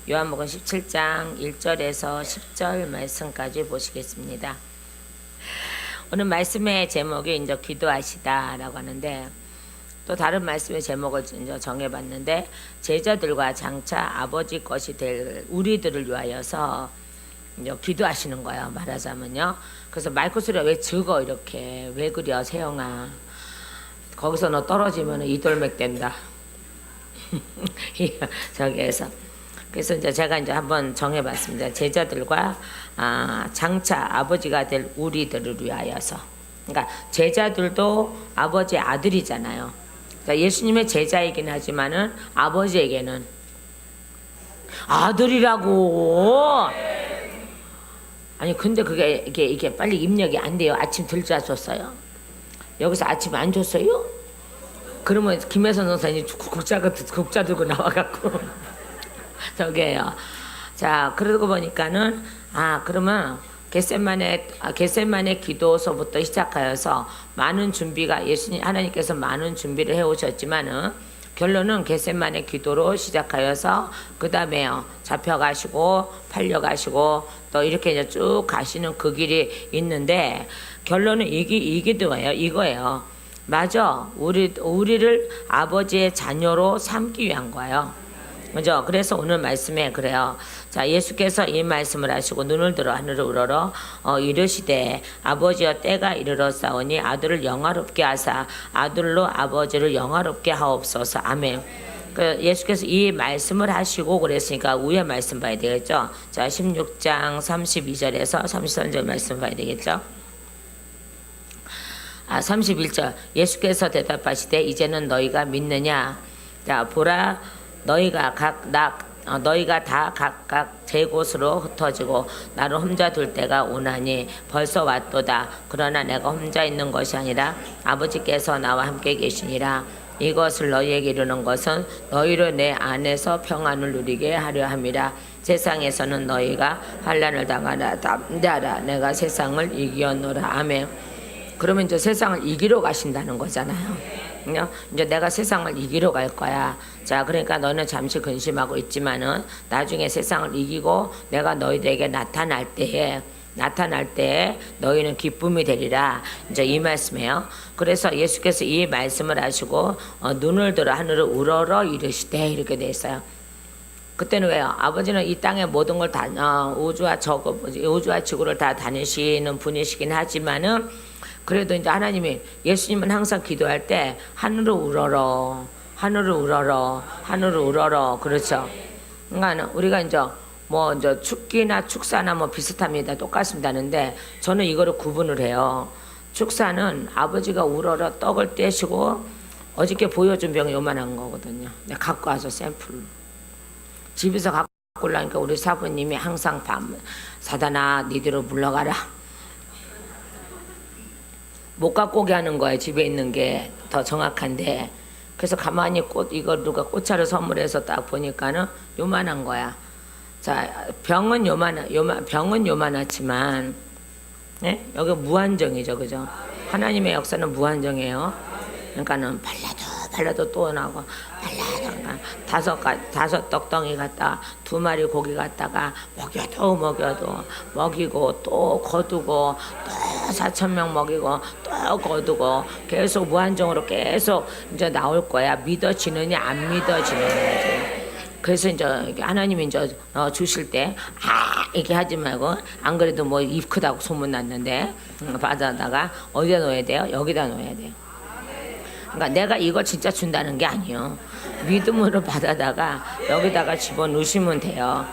요한복음 17장 1절에서 10절 말씀까지 보시겠습니다. 오늘 말씀의 제목이 이제 기도하시다라고 하는데, 또 다른 말씀의 제목을 이제 정해봤는데, 제자들과 장차 아버지 것이 될 우리들을 위하여서 이제 기도하시는 거예요. 말하자면요. 그래서 마이크 소리가 왜 적어, 이렇게 왜 그려 세영아, 거기서 너 떨어지면 이돌맥 된다. 저기에서 그래서 이제 제가 이제 한번 정해봤습니다. 제자들과 장차 아버지가 될 우리들을 위하여서. 그러니까 제자들도 아버지의 아들이잖아요. 그러니까 예수님의 제자이긴 하지만은 아버지에게는 아들이라고. 아니 근데 그게 이게 빨리 입력이 안 돼요. 아침 들자 줬어요. 여기서 아침 안 줬어요? 그러면 김혜선 선생님이 국자 들고 나와갖고 저게요. 자, 그러고 보니까는 그러면 겟세마네 기도서부터 시작하여서 많은 준비가 하나님께서 많은 준비를 해오셨지만은 결론은 겟세마네 기도로 시작하여서 그 다음에요 잡혀가시고 팔려가시고 또 이렇게 이제 쭉 가시는 그 길이 있는데, 결론은 이기도예요. 이거예요. 맞아. 우리를 아버지의 자녀로 삼기 위한 거예요. 그죠? 그래서 오늘 말씀에 그래요. 자, 예수께서 이 말씀을 하시고 눈을 들어 하늘을 우러러 이르시되 아버지여 때가 이르렀사오니 아들을 영화롭게 하사 아들로 아버지를 영화롭게 하옵소서. 아멘. 그 예수께서 이 말씀을 하시고 그랬으니까 위에 말씀 봐야 되겠죠. 자, 16장 32절에서 33절 말씀 봐야 되겠죠. 31절 예수께서 대답하시되 이제는 너희가 믿느냐. 자, 보라 너희가 다 각각 제 곳으로 흩어지고 나를 혼자 둘 때가 오나니 벌써 왔도다. 그러나 내가 혼자 있는 것이 아니라 아버지께서 나와 함께 계시니라. 이것을 너희에게 이르는 것은 너희로 내 안에서 평안을 누리게 하려 함이라. 세상에서는 너희가 환난을 당하라. 담대하라. 내가 세상을 이기었노라. 아멘. 그러면 이제 세상을 이기러 가신다는 거잖아요. 이제 내가 세상을 이기러 갈 거야. 자, 그러니까 너는 잠시 근심하고 있지만은 나중에 세상을 이기고 내가 너희들에게 나타날 때에 너희는 기쁨이 되리라. 이제 이 말씀이에요. 그래서 예수께서 이 말씀을 하시고 눈을 들어 하늘을 우러러 이르시되 이렇게 돼 있어요. 그때는 왜요? 아버지는 이 땅의 모든 걸 다 우주와 지구를 다 다니시는 분이시긴 하지만은, 그래도 이제 하나님이, 예수님은 항상 기도할 때 하늘을 우러러 그렇죠. 그러니까 우리가 이제 이제 축기나 축사나 비슷합니다. 똑같습니다는데 저는 이거를 구분을 해요. 축사는 아버지가 우러러 떡을 떼시고 어저께 보여준 병이 요만한 거거든요. 내가 갖고 와서 샘플로 집에서 갖고 오려니까 우리 사부님이 항상 사단아 니들로 물러가라. 못 갖고 오게 하는 거예요. 집에 있는 게 더 정확한데. 그래서 가만히 이거 누가 꽃차를 선물해서 딱 보니까는 요만한 거야. 자, 병은 요만하지만, 네? 여기 무한정이죠. 그죠? 하나님의 역사는 무한정이에요. 그러니까는 발라도 또 나고, 다섯 떡덩이 갖다가 2마리 고기 갖다가 먹이고 또 거두고 또 4,000명 먹이고 또 거두고 계속 무한정으로 계속 이제 나올 거야. 믿어지느냐 안 믿어지느냐. 그래서 이제 하나님이 이제 주실 때 이렇게 하지 말고, 안 그래도 입 크다고 소문 났는데 받아다가 어디다 놓아야 돼요? 여기다 놓아야 돼요. 그러니까 내가 이거 진짜 준다는 게 아니에요. 믿음으로 받아다가 여기다가 집어넣으시면 돼요.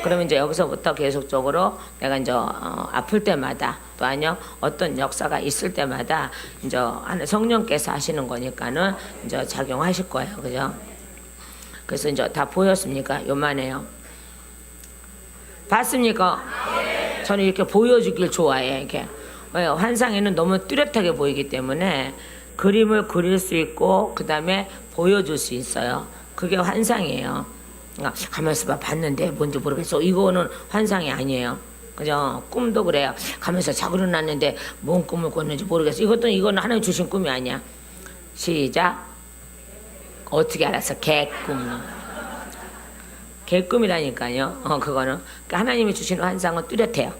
그러면 이제 여기서부터 계속적으로 내가 이제 아플 때마다, 또 아니요 어떤 역사가 있을 때마다 이제 성령께서 하시는 거니까는 이제 작용하실 거예요. 그죠? 그래서 이제 다 보였습니까? 요만해요. 봤습니까? 저는 이렇게 보여주길 좋아해. 이렇게 환상에는 너무 뚜렷하게 보이기 때문에 그림을 그릴 수 있고 그 다음에 보여줄 수 있어요. 그게 환상이에요. 그러니까 가만있어 봐. 봤는데 뭔지 모르겠어. 이거는 환상이 아니에요. 그죠? 꿈도 그래요. 가면서 자고 일어났는데 뭔 꿈을 꿨는지 모르겠어. 이거는 하나님 주신 꿈이 아니야. 시작. 어떻게 알았어? 개꿈. 개꿈이라니까요. 그거는 그러니까 하나님이 주시는 환상은 뚜렷해요.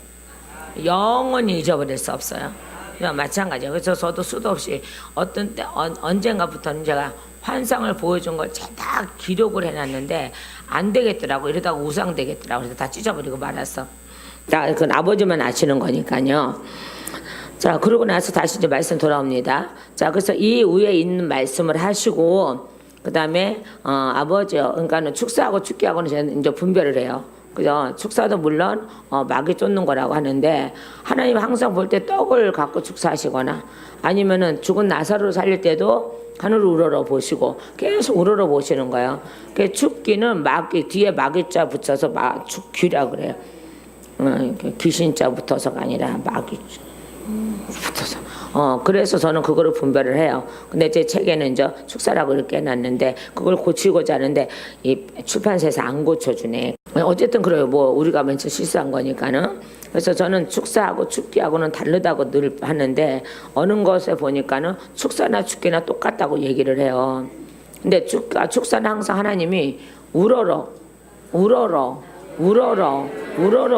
영원히 잊어버릴 수 없어요. 마찬가지예요. 그래서 저도 수도 없이 어떤 때 언젠가부터는 제가 환상을 보여준 걸 다 기록을 해놨는데 안 되겠더라고. 이러다가 우상 되겠더라고. 그래서 다 찢어버리고 말았어. 그건 아버지만 아시는 거니까요. 자, 그러고 나서 다시 이제 말씀 돌아옵니다. 자, 그래서 이 위에 있는 말씀을 하시고 그 다음에 아버지요. 그러니까는 축사하고 축기하고는 이제 분별을 해요. 그죠? 축사도 물론 마귀 쫓는 거라고 하는데 하나님 항상 볼 때 떡을 갖고 축사하시거나 아니면은 죽은 나사로를 살릴 때도 하늘을 우러러 보시고 계속 우러러 보시는 거예요. 그 축기는 마귀 뒤에 마귀자 붙여서 축귀라 그래요. 귀신자 붙어서가 아니라 마귀 붙어서. 그래서 저는 그거를 분별을 해요. 근데 제 책에는 이제 축사라고 이렇게 해놨는데 그걸 고치고자 하는데 이 출판사에서 안 고쳐주네. 어쨌든 그래요. 뭐 우리가 맨 처음 실수한 거니까는. 그래서 저는 축사하고 축기하고는 다르다고 늘 하는데 어느 것에 보니까는 축사나 축기나 똑같다고 얘기를 해요. 근데 축사는 항상 하나님이 우러러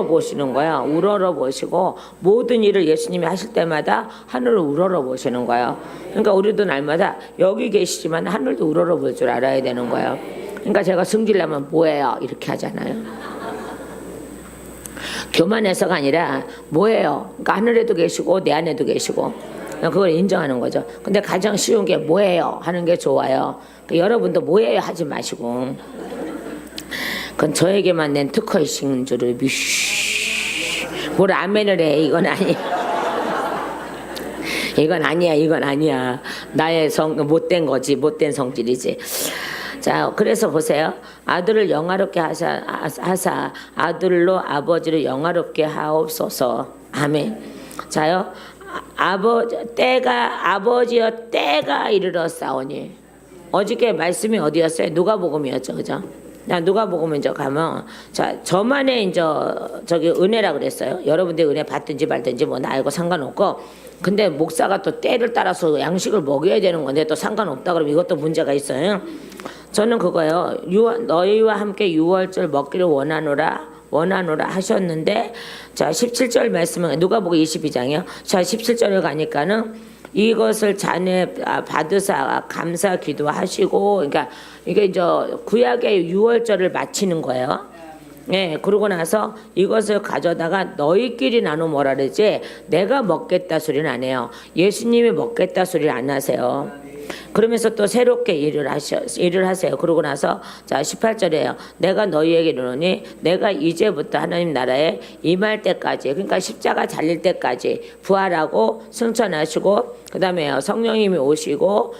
보시는 거야. 우러러 보시고 모든 일을 예수님이 하실 때마다 하늘을 우러러 보시는 거예요. 그러니까 우리도 날마다 여기 계시지만 하늘도 우러러 볼 줄 알아야 되는 거예요. 그러니까 제가 승질나면 뭐예요? 이렇게 하잖아요. 교만해서가 아니라 뭐예요? 그러니까 하늘에도 계시고 내 안에도 계시고 그걸 인정하는 거죠. 근데 가장 쉬운 게 뭐예요? 하는 게 좋아요. 그러니까 여러분도 뭐예요? 하지 마시고 그건 저에게만 낸 특허이신 줄을 뭘 아멘을 해. 이건 아니야. 이건 아니야. 나의 못된 거지. 못된 성질이지. 자, 그래서 보세요. 아들을 영화롭게 하사 아들로 아버지를 영화롭게 하옵소서. 아멘. 자요. 아버지여 때가 이르렀사오니. 어저께 말씀이 어디였어요? 누가복음이었죠. 그죠? 누가복음 이제 가면 자 저만의 이제 저기 은혜라 그랬어요. 여러분들 은혜 받든지 말든지 뭐 나이고 상관없고 근데 목사가 또 때를 따라서 양식을 먹여야 되는 건데 또 상관없다 그러면 이것도 문제가 있어요. 저는 그거요. 너희와 함께 유월절 먹기를 원하노라 하셨는데 자 17절 말씀은 누가복음 22장이요. 자 17절에 가니까는 이것을 자네 받으사 감사 기도하시고 그러니까 이게 이제 구약의 유월절을 마치는 거예요. 예, 그러고 나서 이것을 가져다가 너희끼리 나눠 뭐라 그러지 내가 먹겠다 소리는 안 해요. 예수님이 먹겠다 소리를 안 하세요. 그러면서 또 새롭게 일을 하세요. 그러고 나서 자 18절에요. 내가 너희에게 이르노니 내가 이제부터 하나님 나라에 임할 때까지 그러니까 십자가 잘릴 때까지 부활하고 승천하시고 그 다음에 성령님이 오시고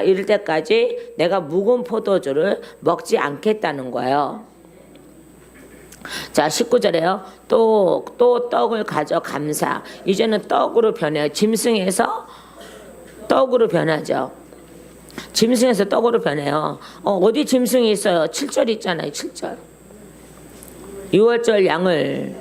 이럴 때까지 내가 묵은 포도주를 먹지 않겠다는 거예요. 자 19절에요. 또 떡을 가져 감사. 이제는 떡으로 변해요. 짐승에서 떡으로 변하죠. 짐승에서 떡으로 변해요. 어디 짐승이 있어요? 7절 있잖아요. 7절. 6월절 양을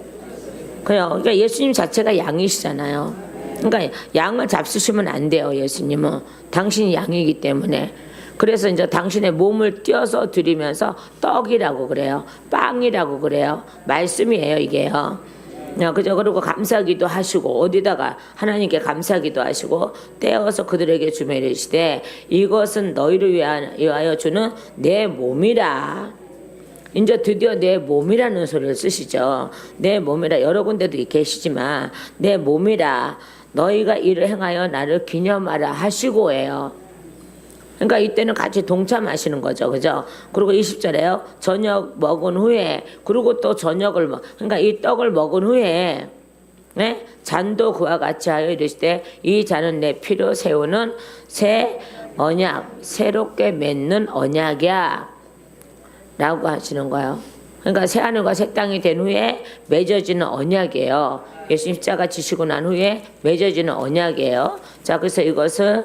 그러니까 예수님 자체가 양이시잖아요. 그러니까 양을 잡수시면 안 돼요. 예수님은 당신이 양이기 때문에. 그래서 이제 당신의 몸을 띄어서 드리면서 떡이라고 그래요. 빵이라고 그래요. 말씀이에요 이게요. 그죠? 그리고 감사기도 하시고 어디다가 하나님께 감사기도 하시고 떼어서 그들에게 주며 이르시되 이것은 너희를 위하여 주는 내 몸이라. 이제 드디어 내 몸이라는 소리를 쓰시죠. 내 몸이라 여러 군데도 계시지만 내 몸이라 너희가 이를 행하여 나를 기념하라 하시고예요. 그러니까 이때는 같이 동참하시는 거죠. 그죠? 그리고 20절에요. 저녁 먹은 후에 그리고 또 저녁을 그러니까 이 떡을 먹은 후에 네? 잔도 그와 같이 하여 이르시되 이 잔은 내 피로 세우는 새 언약 새롭게 맺는 언약이야 라고 하시는 거예요. 그러니까 새 하늘과 새 땅이 된 후에 맺어지는 언약이에요. 예수님 십자가 지시고 난 후에 맺어지는 언약이에요. 자, 그래서 이것을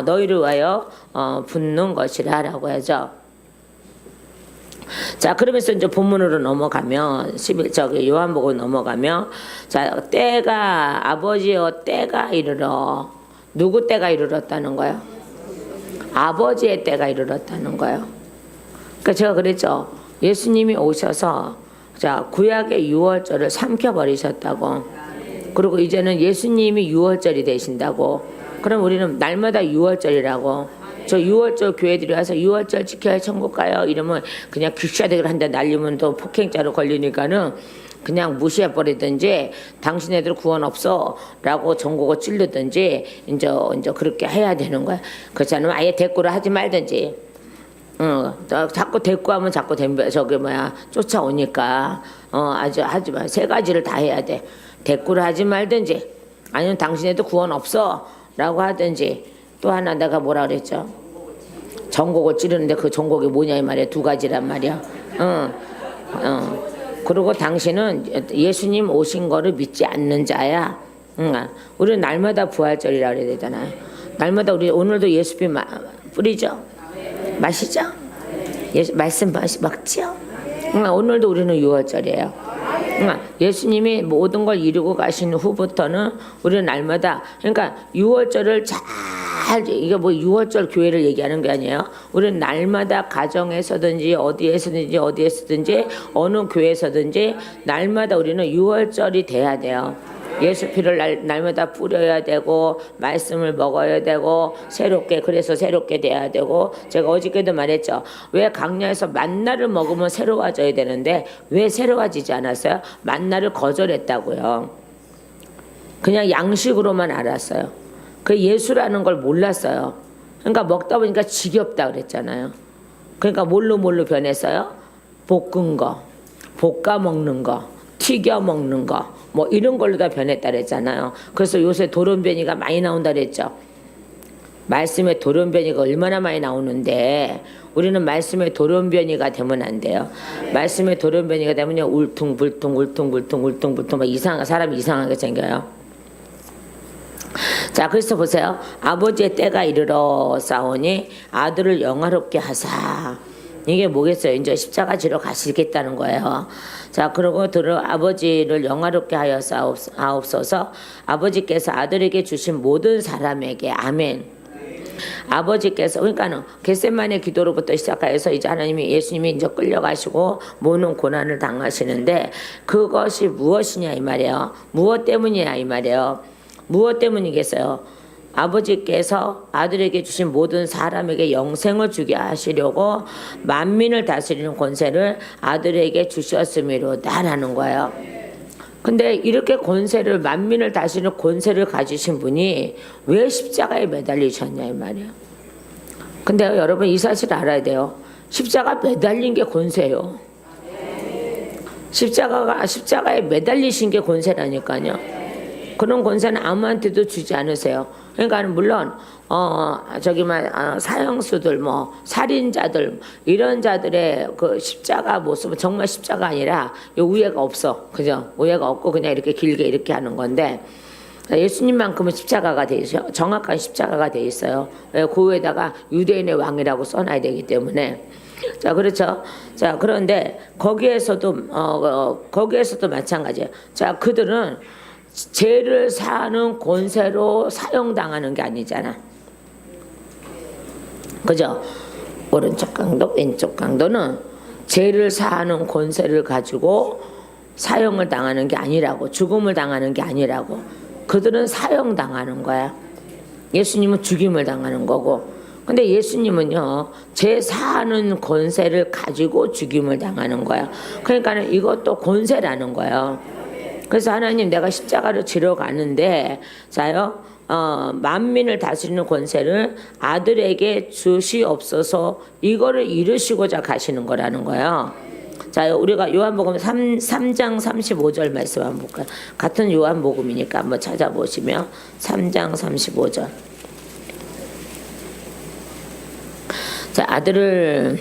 너희를 위하여 붓는 것이라 라고 하죠. 자, 그러면서 이제 본문으로 넘어가면 11절 요한복음 넘어가면 자, 때가 아버지여 때가 이르러 누구 때가 이르렀다는 거예요? 아버지의 때가 이르렀다는 거예요. 그러니까 제가 그랬죠. 예수님이 오셔서 자 구약의 유월절을 삼켜버리셨다고. 그리고 이제는 예수님이 유월절이 되신다고. 그럼 우리는 날마다 유월절이라고. 저 유월절 교회들이 와서 유월절 지켜야 천국 가요 이러면 그냥 귀샤대기를 한다 날리면 또 폭행자로 걸리니까는 그냥 무시해버리든지 당신 애들 구원 없어 라고 전국을 찔르든지 이제 그렇게 해야 되는 거야. 그렇지 않으면 아예 대꾸를 하지 말든지. 자꾸 대꾸하면 자꾸 쫓아오니까 아주 하지 마. 세 가지를 다 해야 돼. 대꾸를 하지 말든지 아니면 당신 애들 구원 없어 라고 하든지 또 하나 내가 뭐라 그랬죠? 전곡을 찌르는데 그 전곡이 뭐냐 이 말이야. 두 가지란 말이야. 그리고 당신은 예수님 오신 거를 믿지 않는 자야. 우리는 날마다 부활절이라 그래야 되잖아요. 날마다 우리 오늘도 예수빛 뿌리죠. 마시죠. 말씀 먹지요. 오늘도 우리는 유월절이에요. 예수님이 모든 걸 이루고 가신 후부터는 우리는 날마다 그러니까 유월절을 잘 이게 뭐 유월절 교회를 얘기하는 게 아니에요. 우리는 날마다 가정에서든지 어디에서든지 어느 교회에서든지 날마다 우리는 유월절이 돼야 돼요. 예수 피를 날마다 뿌려야 되고 말씀을 먹어야 되고 그래서 새롭게 돼야 되고 제가 어저께도 말했죠. 왜 강야에서 만나를 먹으면 새로워져야 되는데 왜 새로워지지 않았어요? 만나를 거절했다고요. 그냥 양식으로만 알았어요. 그 예수라는 걸 몰랐어요. 그러니까 먹다 보니까 지겹다 그랬잖아요. 그러니까 뭘로 변했어요? 볶은 거, 볶아 먹는 거, 튀겨 먹는 거 뭐 이런 걸로 다 변했다 그랬잖아요. 그래서 요새 돌연변이가 많이 나온다 그랬죠. 말씀에 돌연변이가 얼마나 많이 나오는데 우리는 말씀에 돌연변이가 되면 안 돼요. 말씀에 돌연변이가 되면 울퉁불퉁 막 사람이 이상하게 생겨요. 자, 그래서 보세요. 아버지의 때가 이르러 싸우니 아들을 영화롭게 하사. 이게 뭐겠어요? 이제 십자가 지러 가시겠다는 거예요. 자, 그러고 아버지를 영화롭게 하여 싸옵소서. 아버지께서 아들에게 주신 모든 사람에게 아멘. 아버지께서 그러니까는 겟세마네 기도로부터 시작해서 이제 예수님이 이제 끌려가시고 모든 고난을 당하시는데 그것이 무엇이냐 이 말이에요. 무엇 때문이냐 이 말이에요. 무엇 때문이겠어요? 아버지께서 아들에게 주신 모든 사람에게 영생을 주게 하시려고 만민을 다스리는 권세를 아들에게 주셨음이로다라는 거예요. 근데 이렇게 만민을 다스리는 권세를 가지신 분이 왜 십자가에 매달리셨냐 이 말이에요. 근데 여러분 이 사실 알아야 돼요. 십자가 매달린 게 권세예요. 십자가에 매달리신 게 권세라니까요. 그런 권세는 아무한테도 주지 않으세요. 그러니까 물론 사형수들 살인자들 이런 자들의 그 십자가 모습은 정말 십자가 아니라 우애가 없어. 그죠? 우애가 없고 그냥 이렇게 길게 이렇게 하는 건데 예수님만큼은 십자가가 돼 있어요. 정확한 십자가가 돼 있어요. 그 위에다가 유대인의 왕이라고 써놔야 되기 때문에. 자, 그렇죠. 자, 그런데 거기에서도 마찬가지예요. 자, 그들은 죄를 사하는 권세로 사용당하는 게 아니잖아. 그죠? 오른쪽 강도, 왼쪽 강도는 죄를 사하는 권세를 가지고 사형을 당하는 게 아니라고, 죽음을 당하는 게 아니라고. 그들은 사형당하는 거야. 예수님은 죽임을 당하는 거고. 근데 예수님은요, 죄 사하는 권세를 가지고 죽임을 당하는 거야. 그러니까 이것도 권세라는 거예요. 그래서 하나님 내가 십자가를 지러 가는데 자요 만민을 다스리는 권세를 아들에게 주시옵소서 이거를 이루시고자 가시는 거라는 거예요. 자, 우리가 요한복음 3장 35절 말씀 한번 볼까요? 같은 요한복음이니까 한번 찾아보시면 3장 35절. 자, 아들을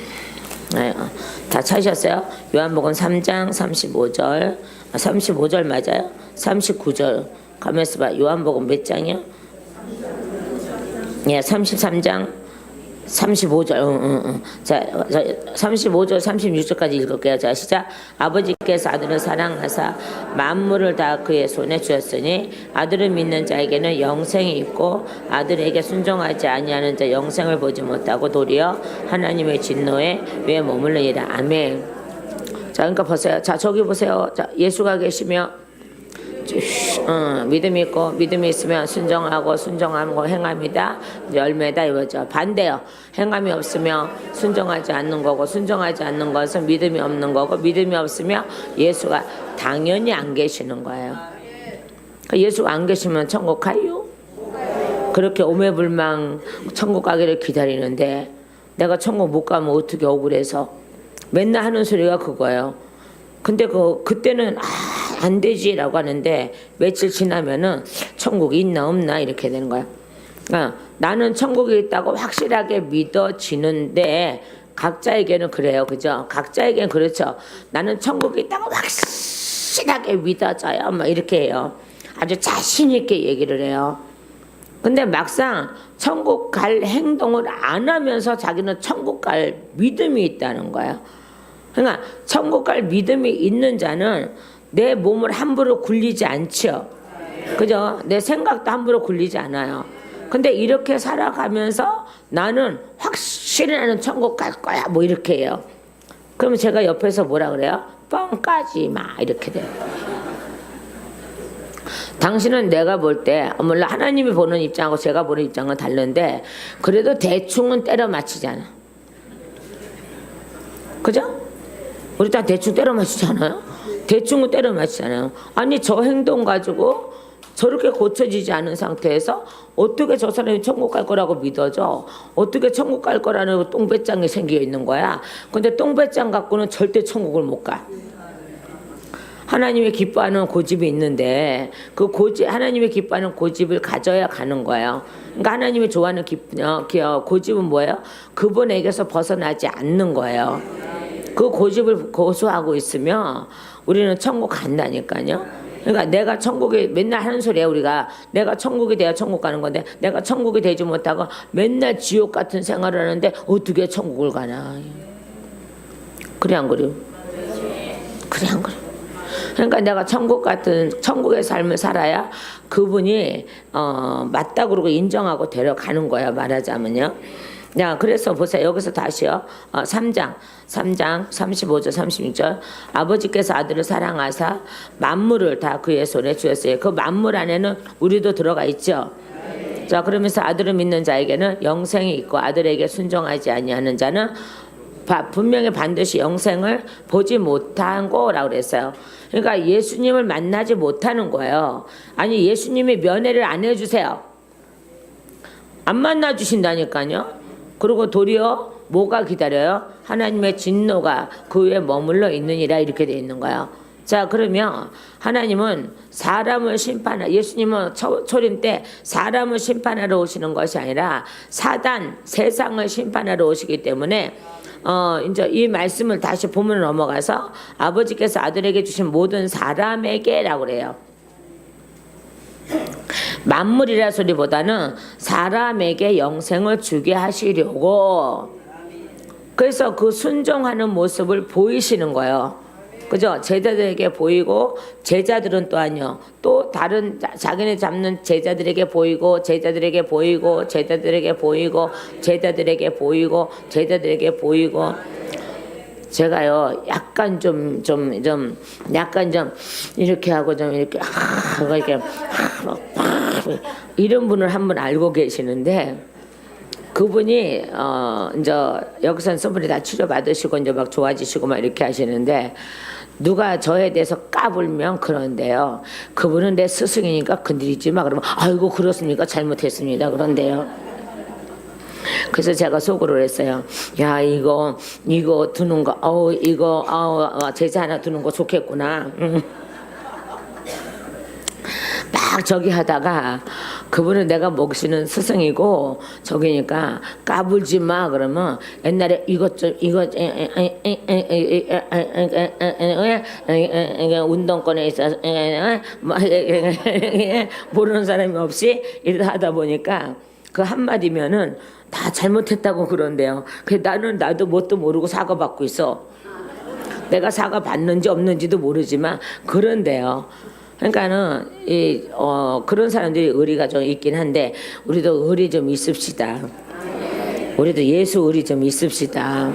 다 찾으셨어요? 요한복음 3장 35절 35절 맞아요? 39절 가면서 봐. 요한복음 몇 장이요? 예, 33장 35절. 자, 35절 36절까지 읽을게요. 자, 시작. 아버지께서 아들을 사랑하사 만물을 다 그의 손에 주었으니 아들을 믿는 자에게는 영생이 있고 아들에게 순종하지 아니하는 자 영생을 보지 못하고 도리어 하나님의 진노에 왜 머물느니라. 아멘. 자, 그러니까 보세요. 자, 저기 보세요. 자, 예수가 계시며 믿음이 있고 믿음이 있으면 순종하고 순종하고 행함이다. 열매다 이거죠. 반대요. 행함이 없으며 순종하지 않는 거고 순종하지 않는 것은 믿음이 없는 거고 믿음이 없으며 예수가 당연히 안 계시는 거예요. 그러니까 예수가 안 계시면 천국 가요? 그렇게 오매불망 천국 가기를 기다리는데 내가 천국 못 가면 어떻게 억울해서 맨날 하는 소리가 그거예요. 근데 그때는 안 되지라고 하는데 며칠 지나면은 천국이 있나 없나 이렇게 되는 거야. 그러니까 나는 천국이 있다고 확실하게 믿어지는데 각자에게는 그래요, 그죠? 각자에게는 그렇죠. 나는 천국이 있다고 확실하게 믿어져요, 뭐 이렇게 해요. 아주 자신 있게 얘기를 해요. 근데 막상 천국 갈 행동을 안 하면서 자기는 천국 갈 믿음이 있다는 거예요. 그러니까 천국 갈 믿음이 있는 자는 내 몸을 함부로 굴리지 않죠. 그죠? 내 생각도 함부로 굴리지 않아요. 근데 이렇게 살아가면서 나는 확실히 나는 천국 갈 거야. 뭐 이렇게 해요. 그러면 제가 옆에서 뭐라 그래요? 뻥 까지 마. 이렇게 돼요. 당신은 내가 볼 때, 물론 하나님이 보는 입장하고 제가 보는 입장은 다른데, 그래도 대충은 때려 맞히잖아. 그죠? 우리 다 대충 때려 맞히지 않아요? 대충은 때려 맞히잖아요. 아니, 저 행동 가지고 저렇게 고쳐지지 않은 상태에서 어떻게 저 사람이 천국 갈 거라고 믿어져? 어떻게 천국 갈 거라는 똥배짱이 생겨 있는 거야? 근데 똥배짱 갖고는 절대 천국을 못 가. 하나님이 기뻐하는 고집이 있는데 그 하나님이 기뻐하는 고집을 가져야 가는 거예요. 그러니까 하나님이 좋아하는 고집은 뭐예요? 그분에게서 벗어나지 않는 거예요. 그 고집을 고수하고 있으면 우리는 천국 간다니까요. 그러니까 내가 천국에 맨날 하는 소리야. 우리가 내가 천국이 돼야 천국 가는 건데 내가 천국이 되지 못하고 맨날 지옥 같은 생활을 하는데 어떻게 천국을 가나. 그래 안 그래요? 그래 안 그래요? 그러니까 내가 천국 같은 천국의 삶을 살아야 그분이 맞다 그러고 인정하고 데려가는 거야. 말하자면요. 야, 그래서 보세요. 여기서 다시요. 3장 35절 36절 아버지께서 아들을 사랑하사 만물을 다 그의 손에 주었어요. 그 만물 안에는 우리도 들어가 있죠. 자, 그러면서 아들을 믿는 자에게는 영생이 있고 아들에게 순종하지 아니하는 자는 분명히 반드시 영생을 보지 못한 거라고 그랬어요. 그러니까 예수님을 만나지 못하는 거예요. 아니, 예수님이 면회를 안 해주세요. 안 만나주신다니까요. 그리고 도리어 뭐가 기다려요? 하나님의 진노가 그 위에 머물러 있느니라 이렇게 돼 있는 거예요. 자, 그러면 하나님은 사람을 예수님은 초림 때 사람을 심판하러 오시는 것이 아니라 사단, 세상을 심판하러 오시기 때문에 이제 이 말씀을 다시 보면 넘어가서 아버지께서 아들에게 주신 모든 사람에게라고 그래요. 만물이라 소리보다는 사람에게 영생을 주게 하시려고. 그래서 그 순종하는 모습을 보이시는 거예요. 그죠? 제자들에게 보이고 제자들은 또한요. 또 다른 자기네 잡는 제자들에게 보이고 제자들에게 보이고 제자들에게 보이고 제자들에게 보이고 제자들에게 보이고. 제가요 약간 좀 이렇게 하고 좀 이렇게 하고 이렇게 이런 분을 한 분 알고 계시는데 그분이 이제 여기선 선물이 다 치료 받으시고 이제 막 좋아지시고 막 이렇게 하시는데 누가 저에 대해서 까불면 그런데요. 그분은 내 스승이니까 건드리지 마 그러면 아이고 그렇습니까 잘못했습니다 그런데요. 그래서 제가 속으로 했어요. 야 이거 두는 거 이거 제자 하나 두는 거 좋겠구나. 막 저기 하다가 그분은 내가 모시는 스승이고 저기니까 까불지 마 그러면 옛날에 운동권에 있어서 모르는 사람이 없이 이러다 하다 보니까 그 한마디면은 다 잘못했다고 그런대요. 나도 뭣도 모르고 사과받고 있어. 내가 사과받는지 없는지도 모르지만 그런데요. 그러니까는 그런 사람들이 의리가 좀 있긴 한데 우리도 의리 좀 있읍시다. 우리도 예수 의리 좀 있읍시다.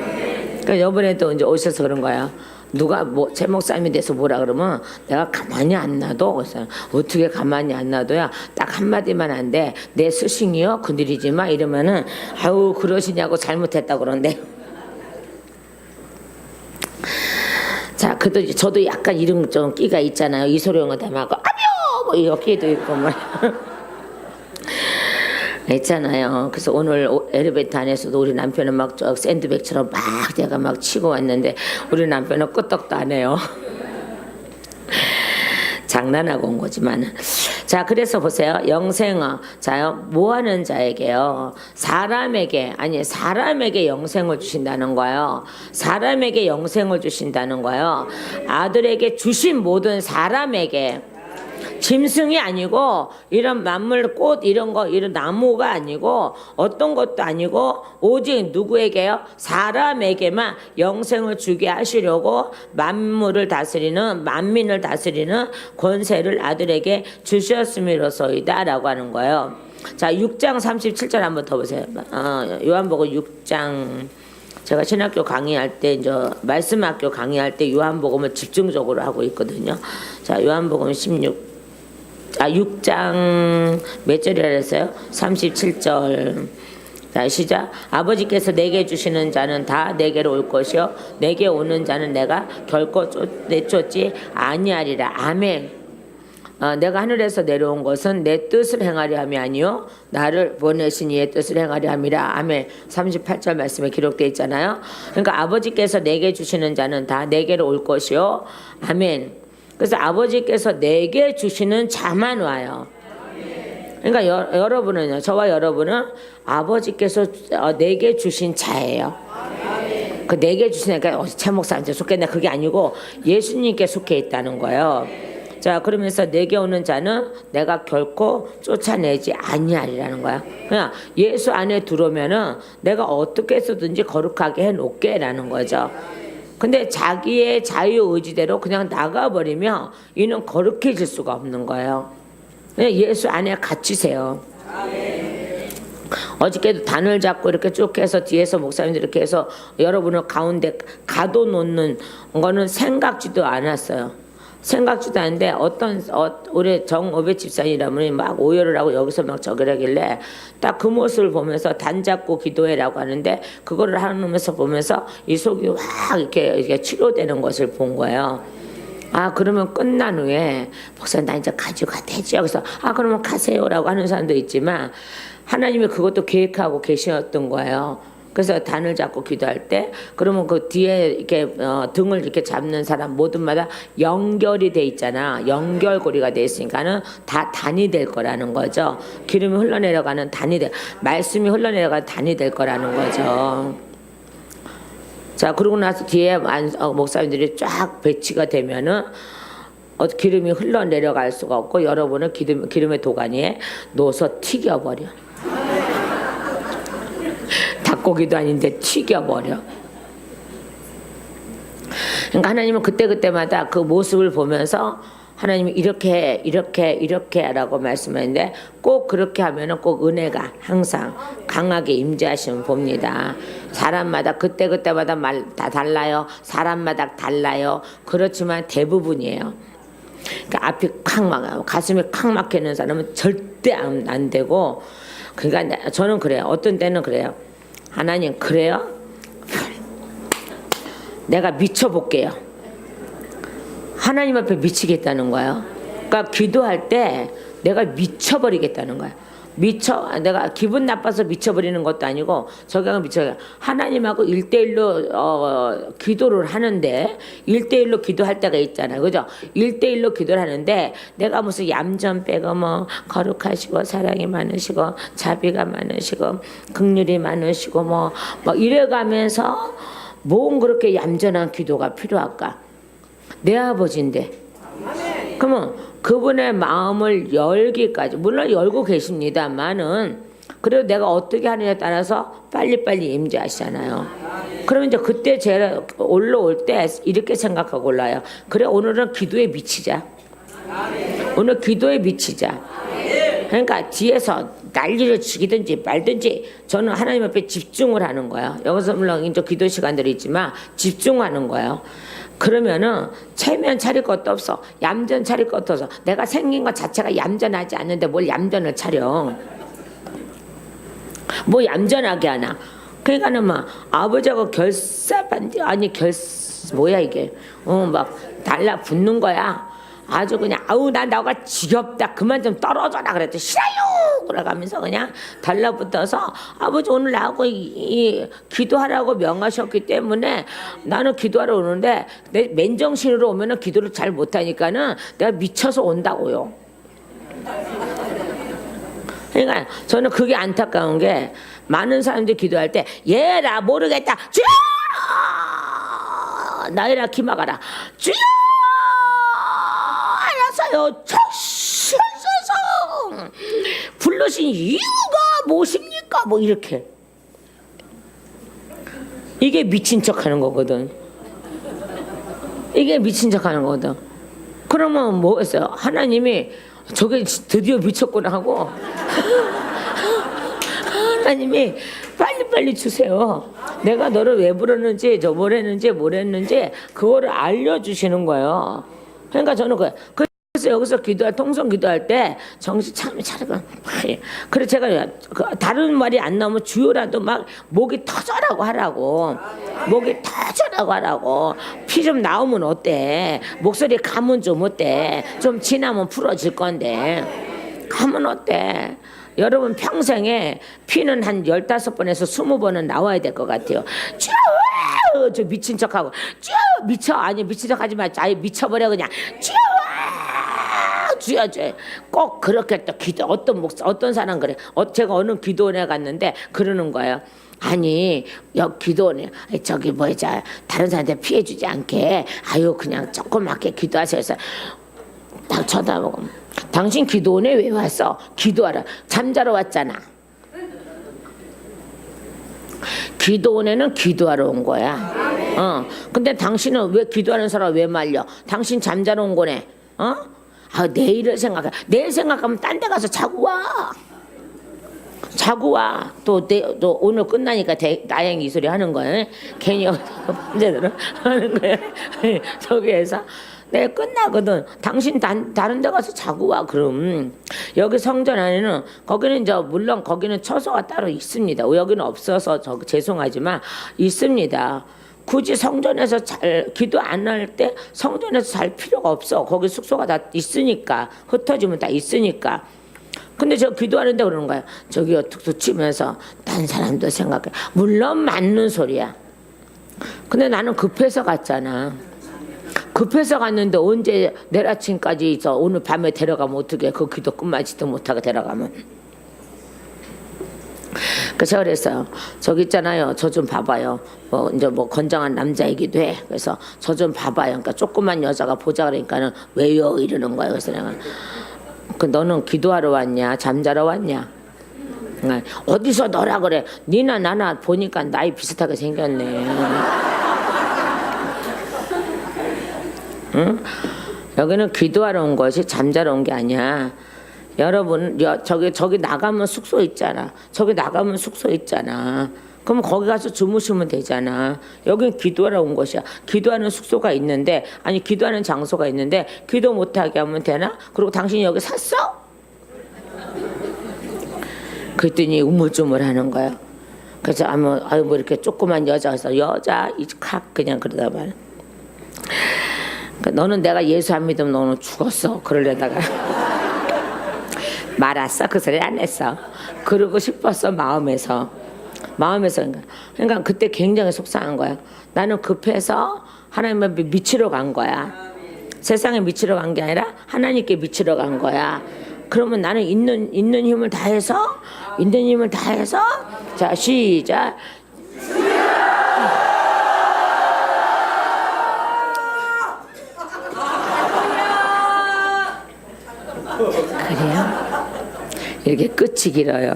그러니까 이번에 또 이제 오셔서 그런 거야. 누가 뭐 제 목사님에 대해서 뭐라 그러면 내가 가만히 안 놔둬. 그래서 어떻게 가만히 안 놔둬야 딱 한마디만 한데 내 스승이요 그늘이지 마 이러면은 아우 그러시냐고 잘못했다 그런데. 자, 그래도 저도 약간 이런 좀 끼가 있잖아요. 이소룡을 닮아고 아뇨 뭐 여기도 있고 뭐 있잖아요. 그래서 오늘 엘리베이터 안에서도 우리 남편은 막 샌드백처럼 막 내가 막 치고 왔는데 우리 남편은 끄떡도 안 해요. 장난하고 온 거지만. 자, 그래서 보세요. 영생어. 자요. 뭐 하는 자에게요? 사람에게 영생을 주신다는 거예요. 사람에게 영생을 주신다는 거예요. 아들에게 주신 모든 사람에게. 짐승이 아니고 이런 만물 꽃 이런 거 이런 나무가 아니고 어떤 것도 아니고 오직 누구에게요? 사람에게만 영생을 주게 하시려고 만물을 다스리는 만민을 다스리는 권세를 아들에게 주셨음이로소이다 라고 하는 거예요. 자, 6장 37절 한번 더 보세요. 요한복음 6장 제가 신학교 강의할 때 이제 말씀학교 강의할 때 요한복음을 집중적으로 하고 있거든요. 자, 요한복음 6장 몇 절이라 그랬어요? 37절. 자, 시작. 아버지께서 내게 주시는 자는 다 내게로 올 것이요 내게 오는 자는 내가 결코 내쫓지 아니하리라. 아멘. 내가 하늘에서 내려온 것은 내 뜻을 행하려 함이 아니요 나를 보내신 이의 뜻을 행하려 함이라. 아멘. 38절 말씀에 기록되어 있잖아요. 그러니까 아버지께서 내게 주시는 자는 다 내게로 올 것이요. 아멘. 그래서 아버지께서 내게 주시는 자만 와요. 그러니까 여러분은요, 저와 여러분은 아버지께서 내게 주신 자예요. 그 내게 주시니까 제 목사한테 속했나 그게 아니고 예수님께 속해 있다는 거예요. 자, 그러면서 내게 오는 자는 내가 결코 쫓아내지 아니하리라는 거야. 그냥 예수 안에 들어오면은 내가 어떻게 해서든지 거룩하게 해놓게라는 거죠. 근데 자기의 자유의지대로 그냥 나가버리면 이는 거룩해질 수가 없는 거예요. 그냥 예수 안에 갇히세요. 어저께도 단을 잡고 이렇게 쭉 해서 뒤에서 목사님들 이렇게 해서 여러분을 가운데 가둬놓는 거는 생각지도 않았어요. 생각지도 않은데 우리 정오배 집사님이라면 막 오열을 하고 여기서 막 저기를 하길래 딱 그 모습을 보면서 단 잡고 기도해라고 하는데 그거를 하면서 보면서 이 속이 확 이렇게 치료되는 것을 본 거예요. 아, 그러면 끝난 후에 목사님 나 이제 가지고 가야죠. 그래서 그러면 가세요라고 하는 사람도 있지만 하나님이 그것도 계획하고 계셨던 거예요. 그래서 단을 잡고 기도할 때 그러면 그 뒤에 이렇게 등을 이렇게 잡는 사람 모든마다 연결이 돼 있잖아. 연결고리가 돼 있으니까는 다 단이 될 거라는 거죠. 기름이 흘러내려가는 말씀이 흘러내려가는 단이 될 거라는 거죠. 자, 그러고 나서 뒤에 목사님들이 쫙 배치가 되면은 기름이 흘러내려갈 수가 없고 여러분은 기름의 도가니에 넣어서 튀겨버려. 닭고기도 아닌데 튀겨버려. 그러니까 하나님은 그때마다 그 모습을 보면서 하나님이 이렇게 라고 말씀하는데 꼭 그렇게 하면은 꼭 은혜가 항상 강하게 임재하시면 봅니다. 사람마다 그때마다 말 다 달라요. 사람마다 달라요. 그렇지만 대부분이에요. 그러니까 앞이 콱 막아요. 가슴이 콱 막히는 사람은 절대 안 되고, 그러니까 저는 그래요. 어떤 때는 그래요. 하나님 그래요? 내가 미쳐볼게요. 하나님 앞에 미치겠다는 거예요. 그러니까 기도할 때 내가 미쳐버리겠다는 거예요. 내가 기분 나빠서 미쳐버리는 것도 아니고 저기가 하나님하고 1대1로 기도를 하는데 1대1로 기도할 때가 있잖아요. 그죠? 1대1로 기도를 하는데 내가 무슨 얌전 빼고 뭐 거룩하시고 사랑이 많으시고 자비가 많으시고 긍휼이 많으시고 뭐 이래가면서 뭔 그렇게 얌전한 기도가 필요할까? 내 아버지인데. 그러면 그분의 마음을 열기까지, 물론 열고 계십니다만은 그래도 내가 어떻게 하느냐에 따라서 빨리빨리 임재하시잖아요. 그러면 이제 그때 제가 올라올 때 이렇게 생각하고 올라요. 그래, 오늘은 기도에 미치자. 오늘 기도에 미치자. 그러니까 뒤에서 난리를 치기든지 말든지 저는 하나님 앞에 집중을 하는 거예요. 여기서 물론 이제 기도 시간들이 있지만 집중하는 거예요. 그러면은 체면 차릴 것도 없어. 얌전 차릴 것도 없어. 내가 생긴 것 자체가 얌전하지 않는데 뭘 얌전을 차려. 뭐 얌전하게 하나. 그러니까는 막 아버지하고 결사반대 아니 뭐야 이게 막 달라붙는 거야. 아주 그냥 아우 나 너가 지겹다 그만 좀 떨어져라 그랬더니 싫어요 그래가면서 그냥 달라붙어서 아버지 오늘 나하고 기도하라고 명하셨기 때문에 나는 기도하러 오는데 내 맨정신으로 오면은 기도를 잘 못하니까는 내가 미쳐서 온다고요. 그러니까 저는 그게 안타까운 게 많은 사람들이 기도할 때 얘라 모르겠다 주여 나이라 기막아라 주여 알았어요 철수성 부르신 이유가 무엇입니까 뭐 이렇게 이게 미친 척하는 거거든. 이게 미친 척하는 거거든. 그러면 뭐겠어요? 하나님이 저게 드디어 미쳤구나 하고 하나님이 빨리빨리 주세요. 내가 너를 왜 부르는지 저 뭘 했는지 그거를 알려주시는 거예요. 그러니까 저는 그래서 여기서 기도할 통성 기도할 때 정신 참 차리고 그래 제가 다른 말이 안 나오면 주요라도 막 목이 터져라고 하라고 목이 터져라고 하라고 피 좀 나오면 어때 목소리 감은 좀 어때 좀 지나면 풀어질 건데 감은 어때 여러분 평생에 피는 한 15번에서 20번은 나와야 될 것 같아요. 저 미친 척하고 미쳐 아니 미친 척하지 마 아예 미쳐버려 그냥 주여 꼭 그렇게 또 기도 어떤 사람 그래 제가 어느 기도원에 갔는데 그러는 거예요. 아니 기도원에 저기 뭐자 다른 사람한테 피해주지 않게 아유 그냥 조그맣게 기도하세요. 딱 쳐다보고 당신 기도원에 왜 왔어? 기도하라. 잠자러 왔잖아. 기도원에는 기도하러 온 거야. 근데 당신은 왜 기도하는 사람 왜 말려? 당신 잠자러 온 거네. 내일을 생각해. 내일 생각하면 딴 데 가서 자고 와. 또 오늘 끝나니까 나영이 이 소리 하는 거야. 괜히 제대로 하는 거야. 저기에서 내가 끝나거든. 당신 다른 데 가서 자고 와. 그럼 여기 성전 안에는 거기는 물론 거기는 처소가 따로 있습니다. 여기는 없어서 죄송하지만 있습니다. 굳이 성전에서 잘 기도 안 할 때 성전에서 잘 필요가 없어. 거기 숙소가 다 있으니까 흩어지면 다 있으니까. 근데 저 기도하는데 그러는 거야. 저기요 툭툭 치면서 딴 사람도 생각해. 물론 맞는 소리야. 근데 나는 급해서 갔잖아. 급해서 갔는데 언제 내일 아침까지 오늘 밤에 데려가면 어떡해. 그 기도 끝마치도 못하게 데려가면. 그래서 그랬어요. 저기 있잖아요. 저 좀 봐봐요. 이제 건장한 남자이기도 해. 그래서 저 좀 봐봐요. 그러니까 조그만 여자가 보자 그러니까는 왜요 이러는 거예요. 그래서 내가 너는 기도하러 왔냐 잠자러 왔냐? 어디서 너라 그래? 니나 나나 보니까 나이 비슷하게 생겼네. 응? 여기는 기도하러 온 것이 잠자러 온 게 아니야. 여러분 저기 나가면 숙소 있잖아. 그럼 거기 가서 주무시면 되잖아. 여긴 기도하러 온 것이야. 기도하는 숙소가 있는데 아니 기도하는 장소가 있는데 기도 못하게 하면 되나? 그리고 당신이 여기 샀어? 그랬더니 우물쭈물하는 거야. 그래서 아유 뭐 이렇게 조그만 여자서 여자 이칵 그냥 그러다 말. 너는 내가 예수 안 믿으면 너는 죽었어. 그러려다가 말았어. 그 소리 안 했어. 그러고 싶었어 마음에서 그러니까 그때 굉장히 속상한 거야. 나는 급해서 하나님을 미치러 간 거야. 세상에 미치러 간 게 아니라 하나님께 미치러 간 거야. 그러면 나는 있는 힘을 다해서 자 시작. 그래요? 이렇게 끝이 길어요.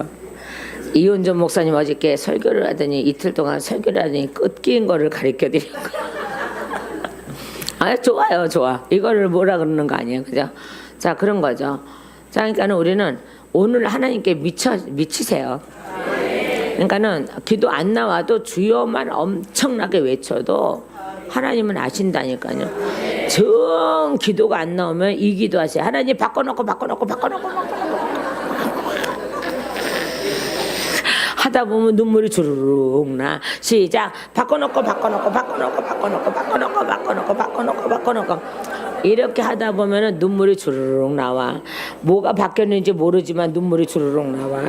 이혼전 목사님 어저께 설교를 하더니 이틀 동안 설교를 하더니 끝긴 거를 가르쳐 드렸고 좋아요. 좋아. 이거를 뭐라 그러는 거 아니에요. 그죠? 자 그런 거죠. 자 그러니까는 우리는 오늘 하나님께 미치세요. 그러니까는 기도 안 나와도 주여만 엄청나게 외쳐도 하나님은 아신다니까요. 정 기도가 안 나오면 이 기도하세요. 하나님 바꿔놓고 하다 보면 눈물이 주르륵 나. 시작. 바꿔놓고 이렇게 하다 보면은 눈물이 주르륵 나와. 뭐가 바뀌었는지 모르지만 눈물이 주르륵 나와.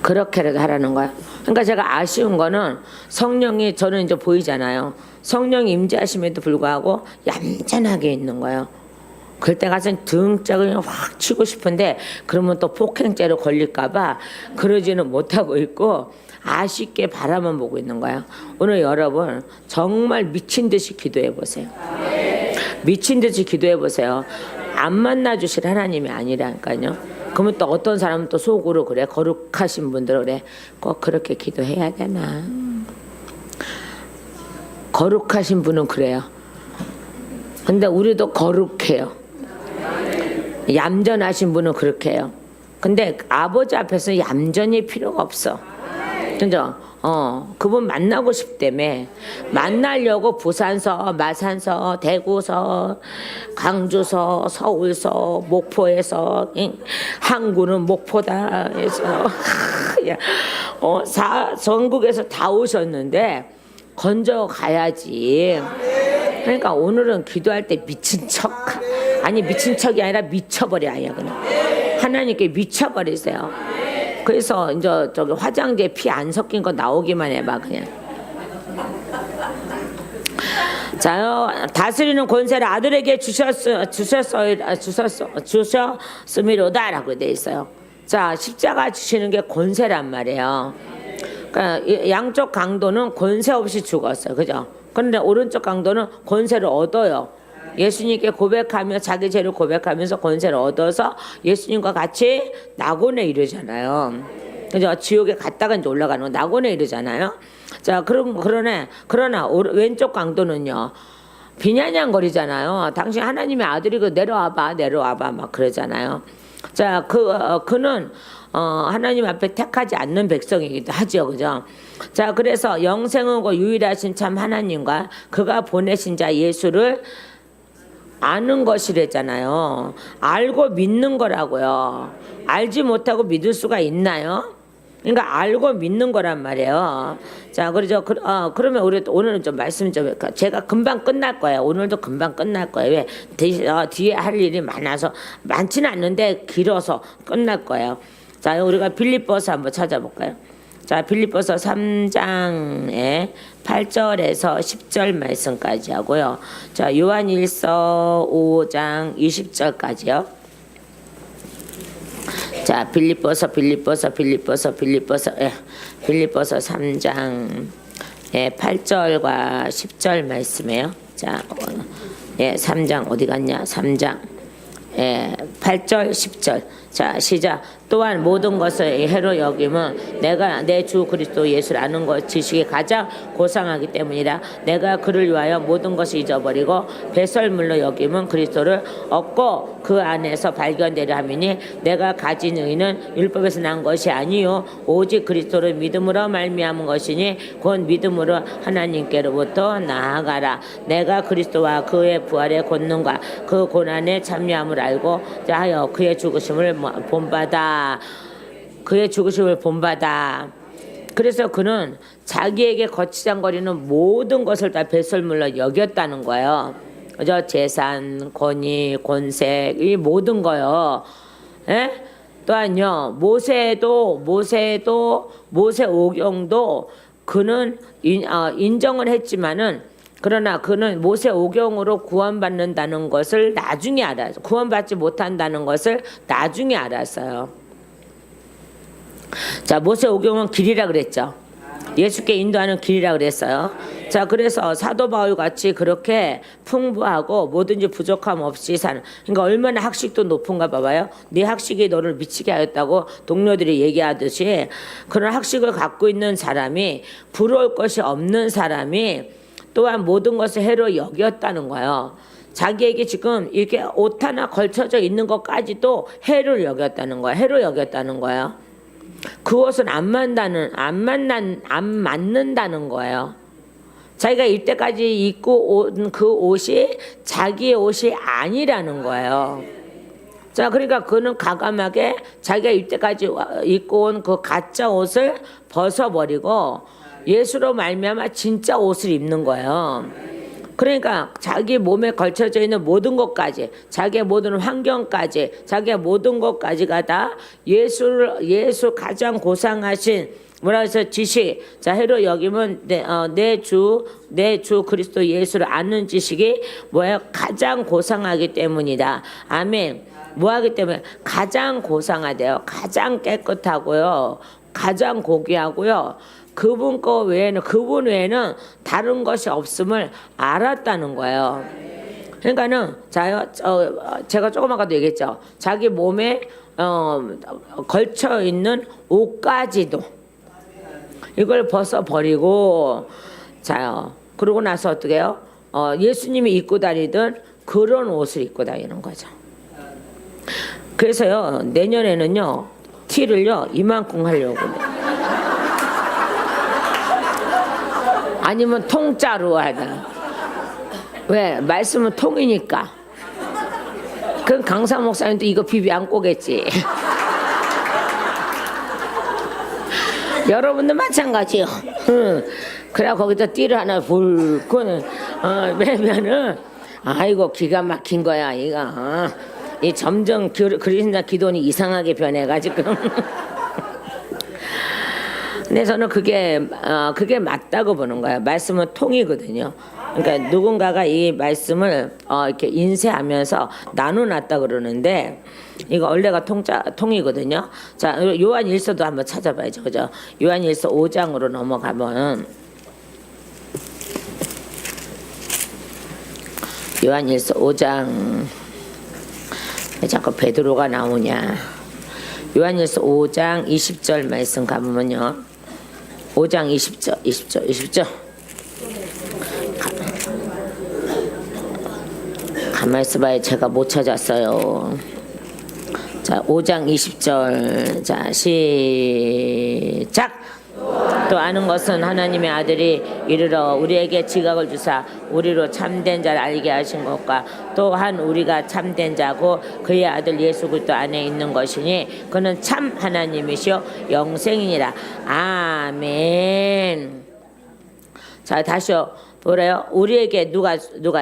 그렇게라도 하라는 거야. 그러니까 제가 아쉬운 거는 성령이 저는 이제 보이잖아요. 성령이 임재하심에도 불구하고 얌전하게 있는 거예요. 그럴 때 가서 등짝을 확 치고 싶은데 그러면 또 폭행죄로 걸릴까봐 그러지는 못하고 있고 아쉽게 바라만 보고 있는 거야. 오늘 여러분 정말 미친 듯이 기도해 보세요. 미친 듯이 기도해 보세요. 안 만나 주실 하나님이 아니라니까요. 그러면 또 어떤 사람은 또 속으로 그래. 거룩하신 분들은 그래. 꼭 그렇게 기도해야 되나. 거룩하신 분은 그래요. 근데 우리도 거룩해요. 얌전하신 분은 그렇게 해요. 근데 아버지 앞에서 얌전히 필요가 없어. 그죠? 그분 만나고 싶다며. 만나려고 부산서, 마산서, 대구서, 광주서, 서울서, 목포에서, 항구는 목포다 해서 전국에서 다 오셨는데 건져 가야지. 그러니까 오늘은 기도할 때 미친 척, 아니 미친 척이 아니라 미쳐버려. 아예 그냥 하나님께 미쳐버리세요. 그래서 이제 저기 화장지에 피 안 섞인 거 나오기만 해봐 그냥. 자요, 다스리는 권세를 아들에게 주셨음이로다라고 돼 있어요. 자, 십자가 주시는 게 권세란 말이에요. 그러니까 양쪽 강도는 권세 없이 죽었어요. 그죠? 그런데 오른쪽 강도는 권세를 얻어요. 예수님께 고백하며 자기 죄를 고백하면서 권세를 얻어서 예수님과 같이 낙원에 이르잖아요. 그죠? 지옥에 갔다가 이제 올라가는 거 낙원에 이르잖아요. 자, 그러나 왼쪽 강도는요. 비냐냥거리잖아요. 당신 하나님의 아들이고 내려와봐 막 그러잖아요. 자, 그는 하나님 앞에 택하지 않는 백성이기도 하죠. 그죠? 자, 그래서 영생하고 유일하신 참 하나님과 그가 보내신 자 예수를 아는 것이랬잖아요. 알고 믿는 거라고요. 알지 못하고 믿을 수가 있나요? 그러니까 알고 믿는 거란 말이에요. 자, 그러죠. 그러면 우리 오늘은 좀 말씀 좀 제가 금방 끝날 거예요. 오늘도 금방 끝날 거예요. 왜? 뒤에 할 일이 많지는 않는데 길어서 끝날 거예요. 자, 우리가 빌립보서 한번 찾아볼까요? 자, 빌립보서 3장에 8절에서 10절 말씀까지 하고요. 자, 요한일서 5장 20절까지요. 자, 빌립보서 3장 8절과 10절 말씀이에요. 자, 3장 어디 갔냐? 3장 8절 10절. 자, 시작. 또한 모든 것을 해로 여김은 내가 내 주 그리스도 예수를 아는 것 지식이 가장 고상하기 때문이라. 내가 그를 위하여 모든 것을 잊어버리고 배설물로 여김은 그리스도를 얻고 그 안에서 발견되려 함이니 내가 가진 의는 율법에서 난 것이 아니요 오직 그리스도를 믿음으로 말미암은 것이니 곧 믿음으로 하나님께로부터 나아가라. 내가 그리스도와 그의 부활의 권능과 그 고난에 참여함을 알고 하여 그의 죽으심을 본받아. 그래서 그는 자기에게 거치장거리는 모든 것을 다 배설물로 여겼다는 거예요. 그죠? 재산, 권위, 권세, 이 모든 거요. 예? 또한요, 모세 오경도 그는 인정을 했지만은 그러나 그는 모세 오경으로 구원받는다는 것을 나중에 알았어요. 구원받지 못한다는 것을 나중에 알았어요. 자, 모세 오경은 길이라 그랬죠. 예수께 인도하는 길이라 그랬어요. 자, 그래서 사도 바울 같이 그렇게 풍부하고 뭐든지 부족함 없이 사는, 그러니까 얼마나 학식도 높은가 봐봐요. 네 학식이 너를 미치게 하였다고 동료들이 얘기하듯이 그런 학식을 갖고 있는 사람이, 부러울 것이 없는 사람이 또한 모든 것을 해로 여겼다는 거예요. 자기에게 지금 이렇게 옷 하나 걸쳐져 있는 것까지도 해로 여겼다는 거예요. 그 옷은 안 맞는다는 거예요. 자기가 이때까지 입고 온 그 옷이 자기의 옷이 아니라는 거예요. 자, 그러니까 그는 과감하게 자기가 이때까지 입고 온 그 가짜 옷을 벗어버리고 예수로 말미암아 진짜 옷을 입는 거예요. 그러니까 자기 몸에 걸쳐져 있는 모든 것까지, 자기의 모든 환경까지, 자기의 모든 것까지가 다 예수 가장 고상하신 뭐라 해서 지식, 자, 해로 여기면 내 주 그리스도 예수를 아는 지식이 뭐예요? 가장 고상하기 때문이다. 아멘. 뭐하기 때문에? 가장 고상하대요. 가장 깨끗하고요. 가장 고귀하고요. 그분 외에는 다른 것이 없음을 알았다는 거예요. 그러니까는 제가 조금 아까도 얘기했죠. 자기 몸에 걸쳐 있는 옷까지도 이걸 벗어버리고, 자요. 그러고 나서 어떻게 해요? 예수님이 입고 다니던 그런 옷을 입고 다니는 거죠. 그래서요, 내년에는요, 티를요, 이만큼 하려고. 아니면 통짜로 하든. 왜? 말씀은 통이니까. 그럼 강사 목사님도 이거 비비 안 꼬겠지. 여러분도 마찬가지요. 그래 거기다 띠를 하나 불고 매면은 아이고 기가 막힌 거야 이거. 이 점점 그리스도 기도는 이상하게 변해가지고. 근데 저는 그게 맞다고 보는 거예요. 말씀은 통이거든요. 그러니까 누군가가 이 말씀을 이렇게 인쇄하면서 나눠놨다 그러는데 이거 원래가 통이거든요. 자, 요한일서도 한번 찾아봐야죠, 그죠? 요한일서 5장으로 넘어가면 요한일서 5장 왜 자꾸 베드로가 나오냐? 요한일서 5장 20절 말씀 가보면요. 5장 20절. 가만히 있어봐요. 제가 못 찾았어요. 자, 5장 20절. 자, 시작. 또 아는 것은 하나님의 아들이 이르러 우리에게 지각을 주사 우리로 참된 자를 알게 하신 것과 또한 우리가 참된 자고 그의 아들 예수 그리스도 안에 있는 것이니 그는 참 하나님이시요 영생이니라. 아멘. 자, 다시요. 뭐래요? 우리에게 누가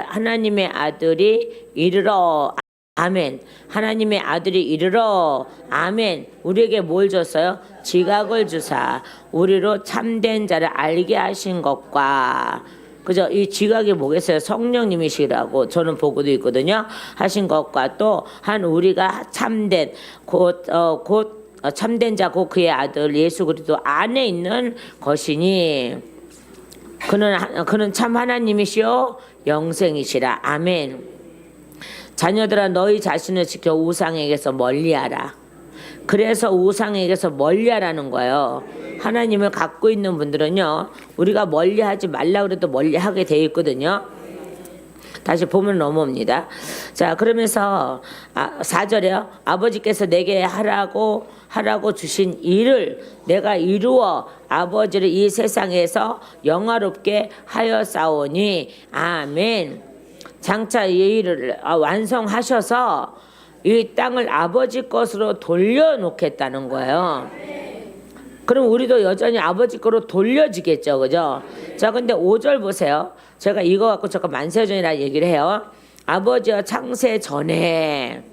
하나님의 아들이 이르러. 아멘. 하나님의 아들이 이르러. 아멘. 우리에게 뭘 줬어요? 지각을 주사 우리로 참된 자를 알게 하신 것과, 그죠? 이 지각이 뭐겠어요? 성령님이시라고 저는 보고도 있거든요. 하신 것과 또 한 우리가 참된 곧 참된 자고 그의 아들 예수 그리스도 안에 있는 것이니 그는 참 하나님이시요 영생이시라. 아멘. 자녀들아 너희 자신을 지켜 우상에게서 멀리하라. 그래서 우상에게서 멀리하라는 거예요. 하나님을 갖고 있는 분들은요, 우리가 멀리하지 말라 그래도 멀리하게 돼 있거든요. 다시 보면 넘어옵니다. 자, 그러면서 4절에요. 아버지께서 내게 하라고 주신 일을 내가 이루어 아버지를 이 세상에서 영화롭게 하였사오니. 아멘. 장차 이 일을 완성하셔서 이 땅을 아버지 것으로 돌려놓겠다는 거예요. 그럼 우리도 여전히 아버지 거로 돌려지겠죠, 그죠? 자, 근데 5절 보세요. 제가 이거 갖고 잠깐 만세전이라 얘기를 해요. 아버지와 창세 전에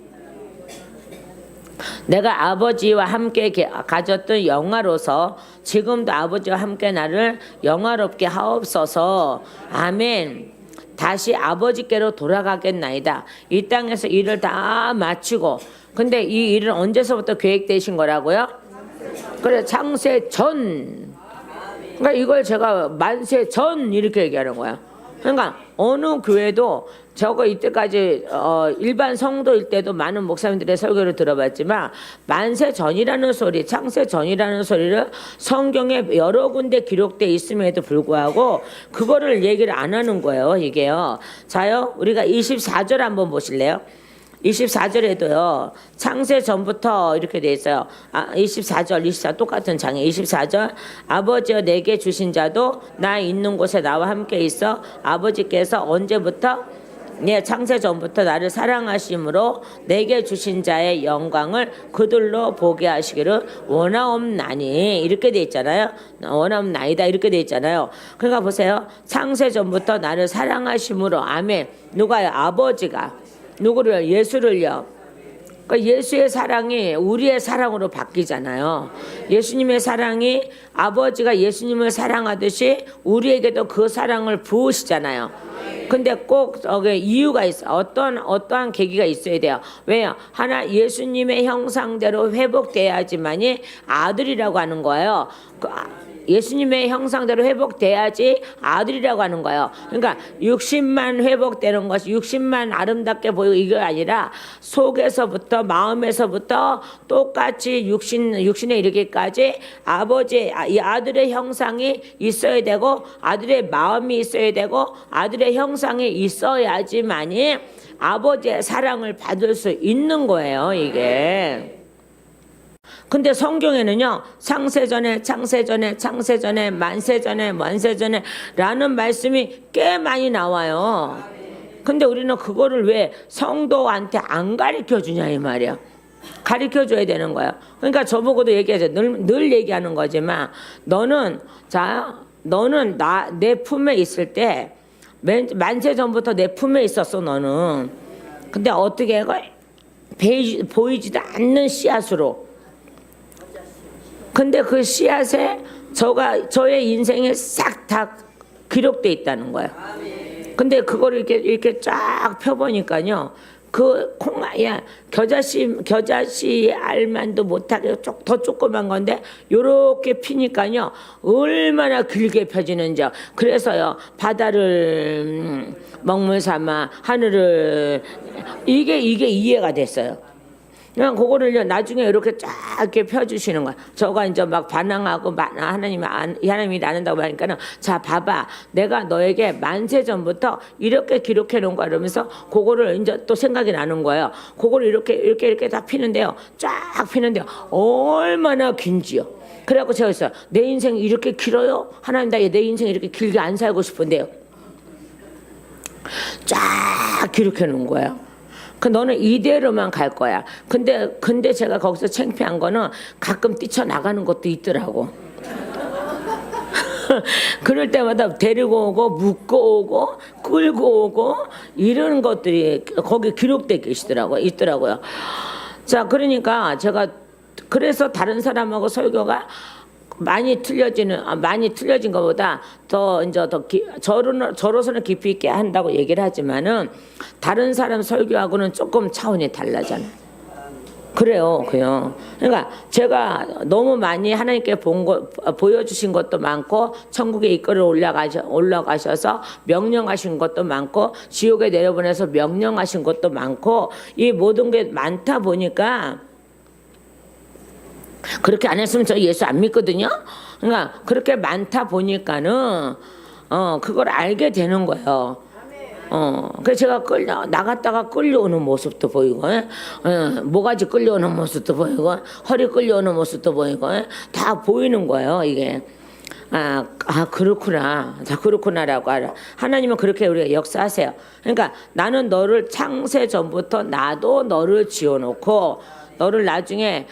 내가 아버지와 함께 가졌던 영화로서 지금도 아버지와 함께 나를 영화롭게 하옵소서. 아멘. 다시 아버지께로 돌아가겠나이다. 이 땅에서 일을 다 마치고. 근데 이 일은 언제서부터 계획되신 거라고요? 그래, 창세 전. 그러니까 이걸 제가 만세 전 이렇게 얘기하는 거야. 그러니까 어느 교회도 저거 이때까지 일반 성도일 때도 많은 목사님들의 설교를 들어봤지만 만세 전이라는 소리, 창세 전이라는 소리를 성경에 여러 군데 기록되어 있음에도 불구하고 그거를 얘기를 안 하는 거예요, 이게요. 자요, 우리가 24절 한번 보실래요? 24절에도요. 창세 전부터 이렇게 돼 있어요. 24절, 24 똑같은 장에 24절 아버지여 내게 주신 자도 나 있는 곳에 나와 함께 있어 아버지께서 언제부터 창세 전부터 나를 사랑하심으로 내게 주신 자의 영광을 그들로 보게 하시기를 원하옵나니 이렇게 돼 있잖아요. 원하옵나이다 이렇게 돼 있잖아요. 그러니까 보세요. 창세 전부터 나를 사랑하심으로 아멘. 누가요? 아버지가 누구를? 예수를요. 그러니까 예수의 사랑이 우리의 사랑으로 바뀌잖아요. 예수님의 사랑이 아버지가 예수님을 사랑하듯이 우리에게도 그 사랑을 부으시잖아요. 근데 꼭 이유가 있어. 어떠한 계기가 있어야 돼요. 왜요? 하나 예수님의 형상대로 회복돼야지만이 아들이라고 하는 거예요. 예수님의 형상대로 회복돼야지 아들이라고 하는 거예요. 그러니까 60만 회복되는 것이 60만 아름답게 보이고 이게 아니라 속에서부터 마음에서부터 똑같이 육신에 이르기까지 이 아들의 형상이 있어야 되고 아들의 마음이 있어야 되고 아들의 형상이 있어야지만이 아버지의 사랑을 받을 수 있는 거예요. 이게. 근데 성경에는요 창세전에 만세전에 라는 말씀이 꽤 많이 나와요. 근데 우리는 그거를 왜 성도한테 안 가르쳐 주냐 이 말이야. 가르쳐 줘야 되는 거야. 그러니까 저보고도 얘기하죠. 늘 얘기하는 거지만 너는 내 품에 있을 때 만세 전부터 내 품에 있었어 너는. 근데 어떻게 보이지도 않는 씨앗으로. 근데 그 씨앗에 저의 인생이 싹 다 기록돼 있다는 거야. 근데 그거를 이렇게 쫙 펴보니까요. 그 콩아야 겨자씨 알만도 못하게 더 조그만 건데 요렇게 피니까요. 얼마나 길게 펴지는지. 그래서요. 바다를 먹물 삼아 하늘을 이게 이해가 됐어요. 그냥 그거를 나중에 이렇게 쫙 이렇게 펴주시는 거야. 저가 이제 막 반항하고 하나님이 나눈다고 하니까는 자 봐봐 내가 너에게 만세 전부터 이렇게 기록해 놓은 거야 이러면서 그거를 이제 또 생각이 나는 거예요. 그거를 이렇게 다 피는데요. 쫙 피는데요. 얼마나 긴지요. 그래갖고 제가 했어요. 내 인생이 이렇게 길어요? 하나님 나 내 인생 이렇게 길게 안 살고 싶은데요. 쫙 기록해 놓은 거예요. 너는 이대로만 갈 거야. 근데 제가 거기서 창피한 거는 가끔 뛰쳐나가는 것도 있더라고. 그럴 때마다 데리고 오고 묶고 오고 끌고 오고 이런 것들이 거기 기록돼 있더라고요. 자, 그러니까 제가 그래서 다른 사람하고 설교가 많이 틀려진 것보다 저로서는 깊이 있게 한다고 얘기를 하지만은 다른 사람 설교하고는 조금 차원이 달라잖아요. 그래요. 그러니까 제가 너무 많이 하나님께 보여주신 것도 많고 천국에 이끌어 올라가셔서 명령하신 것도 많고 지옥에 내려보내서 명령하신 것도 많고 이 모든 게 많다 보니까 그렇게 안 했으면 저 예수 안 믿거든요. 그러니까 그렇게 많다 보니까는 그걸 알게 되는 거예요. 그래서 제가 나갔다가 끌려오는 모습도 보이고, 모가지 끌려오는 모습도 보이고, 허리 끌려오는 모습도 보이고, 다 보이는 거예요. 이게. 그렇구나. 자, 그렇구나라고 알아. 하나님은 그렇게 우리가 역사하세요. 그러니까 나는 너를 창세 전부터 나도 너를 지어놓고 너를 나중에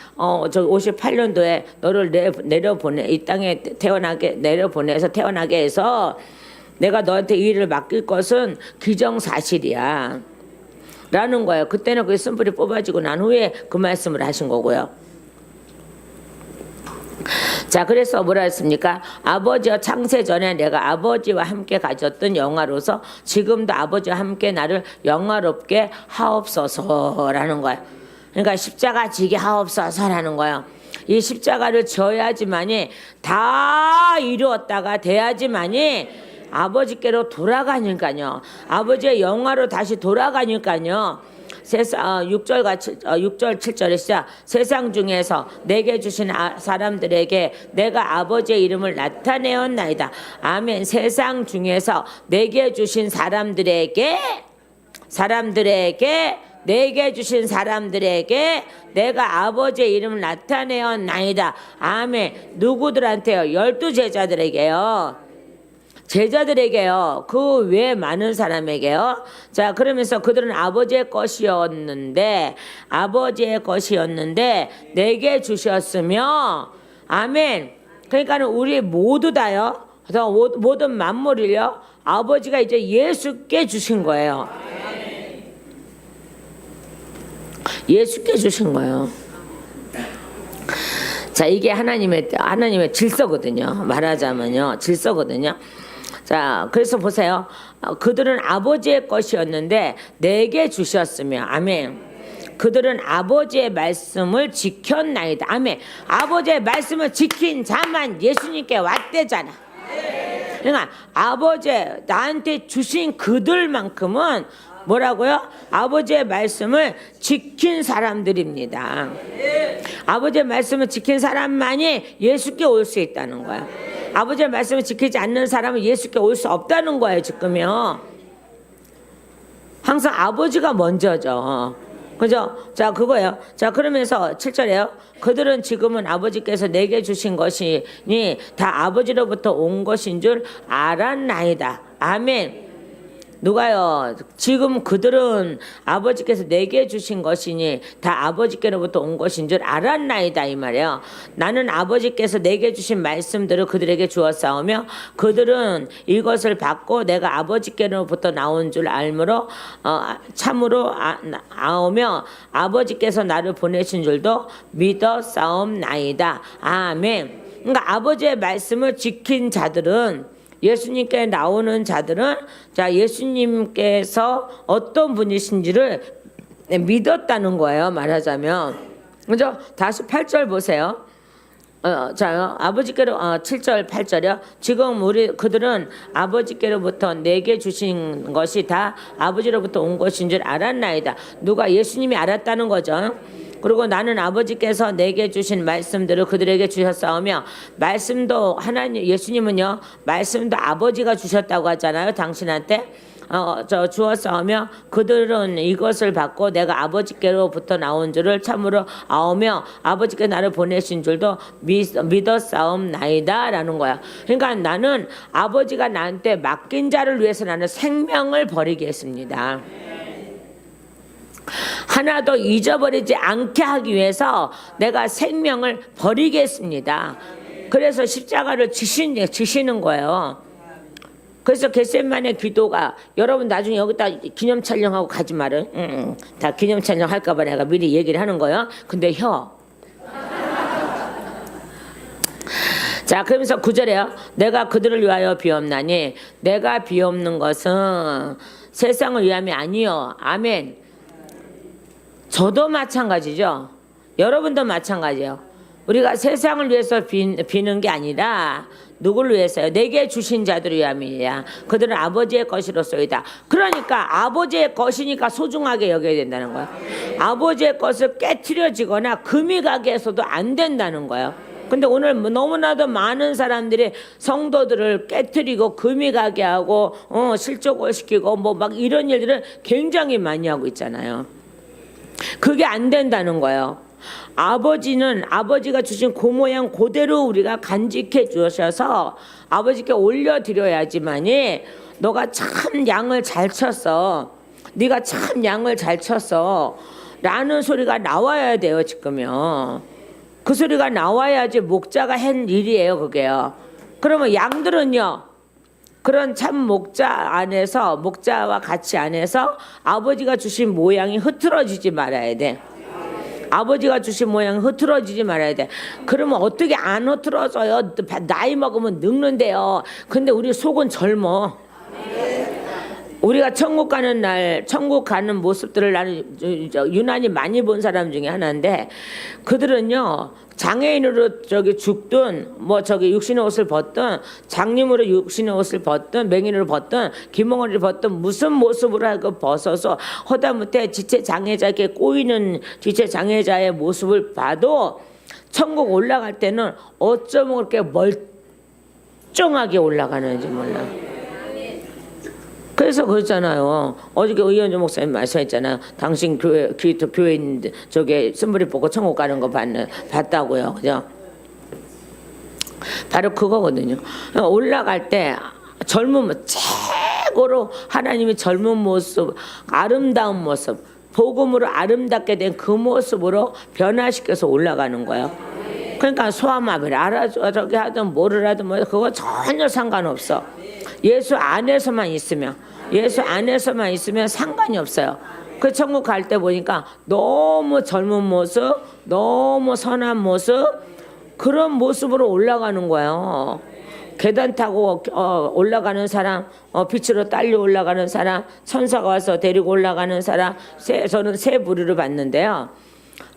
저 58년도에 너를 내려보내 이 땅에 내려보내서 태어나게 해서 내가 너한테 이 일을 맡길 것은 기정사실이야 라는 거예요. 그때는 그게 쓴뿌리 뽑아지고 난 후에 그 말씀을 하신 거고요. 자, 그래서 뭐라 했습니까? 아버지와 창세 전에 내가 아버지와 함께 가졌던 영화로서 지금도 아버지와 함께 나를 영화롭게 하옵소서라는 거예요. 그러니까 십자가 지게 하옵소서라는 거예요. 이 십자가를 져야지만이 다 이루었다가 돼야지만이 아버지께로 돌아가니까요. 아버지의 영화로 다시 돌아가니까요. 6절 7절에 시작 세상 중에서 내게 주신 사람들에게 내가 아버지의 이름을 나타내었나이다. 아멘. 세상 중에서 내게 주신 사람들에게 내게 주신 사람들에게 내가 아버지의 이름을 나타내었나이다. 아멘. 누구들한테요? 12제자들에게요. 제자들에게요. 그 외 많은 사람에게요. 자, 그러면서 그들은 아버지의 것이었는데 내게 주셨으며, 아멘. 그러니까는 우리 모두 다요. 모든 만물을요. 아버지가 이제 예수께 주신 거예요. 예수께 주신 거예요. 자, 이게 하나님의 질서거든요. 말하자면요. 질서거든요. 자, 그래서 보세요. 그들은 아버지의 것이었는데 내게 주셨으며, 아멘. 그들은 아버지의 말씀을 지켰나이다. 아멘. 아버지의 말씀을 지킨 자만 예수님께 왔대잖아. 그러니까 아버지 나한테 주신 그들만큼은 뭐라고요? 아버지의 말씀을 지킨 사람들입니다. 아버지의 말씀을 지킨 사람만이 예수께 올 수 있다는 거야. 아버지의 말씀을 지키지 않는 사람은 예수께 올 수 없다는 거예요. 지금요. 항상 아버지가 먼저죠. 그죠? 자, 그거예요. 자, 그러면서 7절에요. 그들은 지금은 아버지께서 내게 주신 것이니 다 아버지로부터 온 것인 줄 알았나이다. 아멘. 누가요? 지금 그들은 아버지께서 내게 주신 것이니 다 아버지께로부터 온 것인 줄 알았나이다. 이 말이에요. 나는 아버지께서 내게 주신 말씀들을 그들에게 주었사오며 그들은 이것을 받고 내가 아버지께로부터 나온 줄 알므로 참으로 아오며 아버지께서 나를 보내신 줄도 믿었사옵나이다. 아멘. 그러니까 아버지의 말씀을 지킨 자들은, 예수님께 나오는 자들은, 자, 예수님께서 어떤 분이신지를 믿었다는 거예요. 말하자면. 그죠? 다시 8절 보세요. 자, 아버지께로 7절 8절이요. 지금 그들은 아버지께로부터 내게 주신 것이 다 아버지로부터 온 것인 줄 알았나이다. 누가? 예수님이 알았다는 거죠. 그리고 나는 아버지께서 내게 주신 말씀들을 그들에게 주셨사오며, 말씀도 예수님은요, 말씀도 아버지가 주셨다고 하잖아요. 당신한테 주었사오며 그들은 이것을 받고 내가 아버지께로부터 나온 줄을 참으로 아오며 아버지께 나를 보내신 줄도 믿었사옵나이다 라는 거야. 그러니까 나는 아버지가 나한테 맡긴 자를 위해서 나는 생명을 버리겠습니다. 하나도 잊어버리지 않게 하기 위해서 내가 생명을 버리겠습니다. 그래서 십자가를 지시는 거예요. 그래서 겟세마네 기도가, 여러분 나중에 여기다 기념 촬영하고 가지 말은. 다 기념 촬영 할까봐 내가 미리 얘기를 하는 거예요. 근데 자, 그러면서 9절에요. 내가 그들을 위하여 비옵나니 내가 비옵는 것은 세상을 위함이 아니요. 아멘. 저도 마찬가지죠. 여러분도 마찬가지예요. 우리가 세상을 위해서 비는 게 아니라 누구를 위해서요? 내게 주신 자들을 위함이야. 그들은 아버지의 것이로소이다. 그러니까 아버지의 것이니까 소중하게 여겨야 된다는 거야. 아버지의 것을 깨트려지거나 금이 가게 해서도 안 된다는 거예요. 근데 오늘 너무나도 많은 사람들이 성도들을 깨트리고 금이 가게 하고 실족을 시키고 뭐 막 이런 일들을 굉장히 많이 하고 있잖아요. 그게 안 된다는 거예요. 아버지가 주신 그 모양 그대로 우리가 간직해 주셔서 아버지께 올려드려야지만이 너가 참 양을 잘 쳤어. 네가 참 양을 잘 쳤어. 라는 소리가 나와야 돼요. 지금요. 그 소리가 나와야지 목자가 한 일이에요. 그게요. 그러면 양들은요. 그런 참 목자와 같이 안에서 아버지가 주신 모양이 흐트러지지 말아야 돼. 아버지가 주신 모양이 흐트러지지 말아야 돼. 그러면 어떻게 안 흐트러져요? 나이 먹으면 늙는데요. 근데 우리 속은 젊어. 우리가 천국 가는 모습들을 나는 유난히 많이 본 사람 중에 하나인데, 그들은요 장애인으로 죽든 육신의 옷을 벗든 장님으로 육신의 옷을 벗든 맹인으로 벗든 기몽이를 벗든 무슨 모습으로 하고 벗어서 허다못해 지체 장애자에게 꼬이는 지체 장애자의 모습을 봐도 천국 올라갈 때는 어쩌면 그렇게 멀쩡하게 올라가는지 몰라. 그래서 그랬잖아요. 어저께 의원주 목사님 말씀했잖아요. 당신 교회 있는데 저게 쓴부리 보고 천국 가는 거 봤다고요. 그죠? 바로 그거거든요. 올라갈 때 젊은 최고로 하나님이 젊은 모습, 아름다운 모습, 복음으로 아름답게 된 그 모습으로 변화시켜서 올라가는 거예요. 그러니까 소아마비를 저기 하든 뭐를 하든 뭐 그거 전혀 상관없어. 예수 안에서만 있으면 상관이 없어요. 그 천국 갈 때 보니까 너무 젊은 모습, 너무 선한 모습, 그런 모습으로 올라가는 거예요. 계단 타고 올라가는 사람, 빛으로 딸려 올라가는 사람, 천사가 와서 데리고 올라가는 사람, 저는 세 부류를 봤는데요.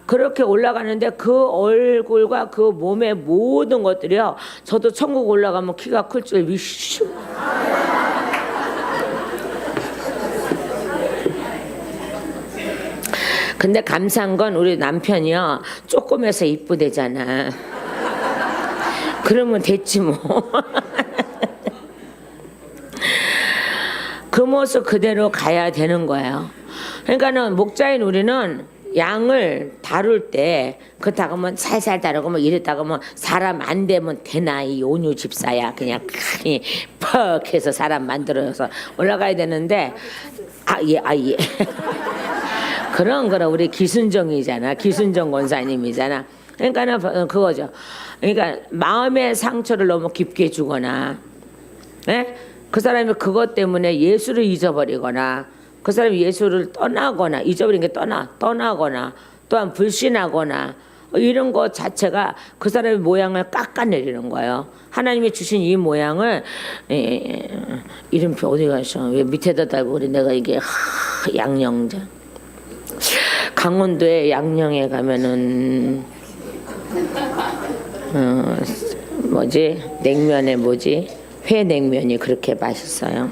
그렇게 올라가는데 그 얼굴과 그 몸의 모든 것들이요. 저도 천국 올라가면 키가 클 줄 미슈. 근데 감사한 건 우리 남편이요. 조금해서 이쁘대잖아. 그러면 됐지 뭐. 그 모습 그대로 가야 되는 거예요. 그러니까는 목자인 우리는 양을 다룰 때 그렇다고 뭐 살살 다루고 뭐 이랬다가 뭐 사람 안 되면 되나 이 온유 집사야 그냥 퍽 해서 사람 만들어서 올라가야 되는데 예. 그런 거라 우리 기순정이잖아. 기순정 권사님이잖아. 그러니까는 그거죠. 그러니까 마음의 상처를 너무 깊게 주거나, 네? 그 사람이 그것 때문에 예수를 잊어버리거나, 그 사람이 예수를 떠나거나, 잊어버린 게 떠나거나, 또한 불신하거나, 이런 것 자체가 그 사람의 모양을 깎아내리는 거예요. 하나님이 주신 이 모양을, 이름표 어디 가셔? 왜 밑에다 달고 그래? 내가 이게, 양령장. 강원도에 양령에 가면은, 냉면에 회냉면이 그렇게 맛있어요.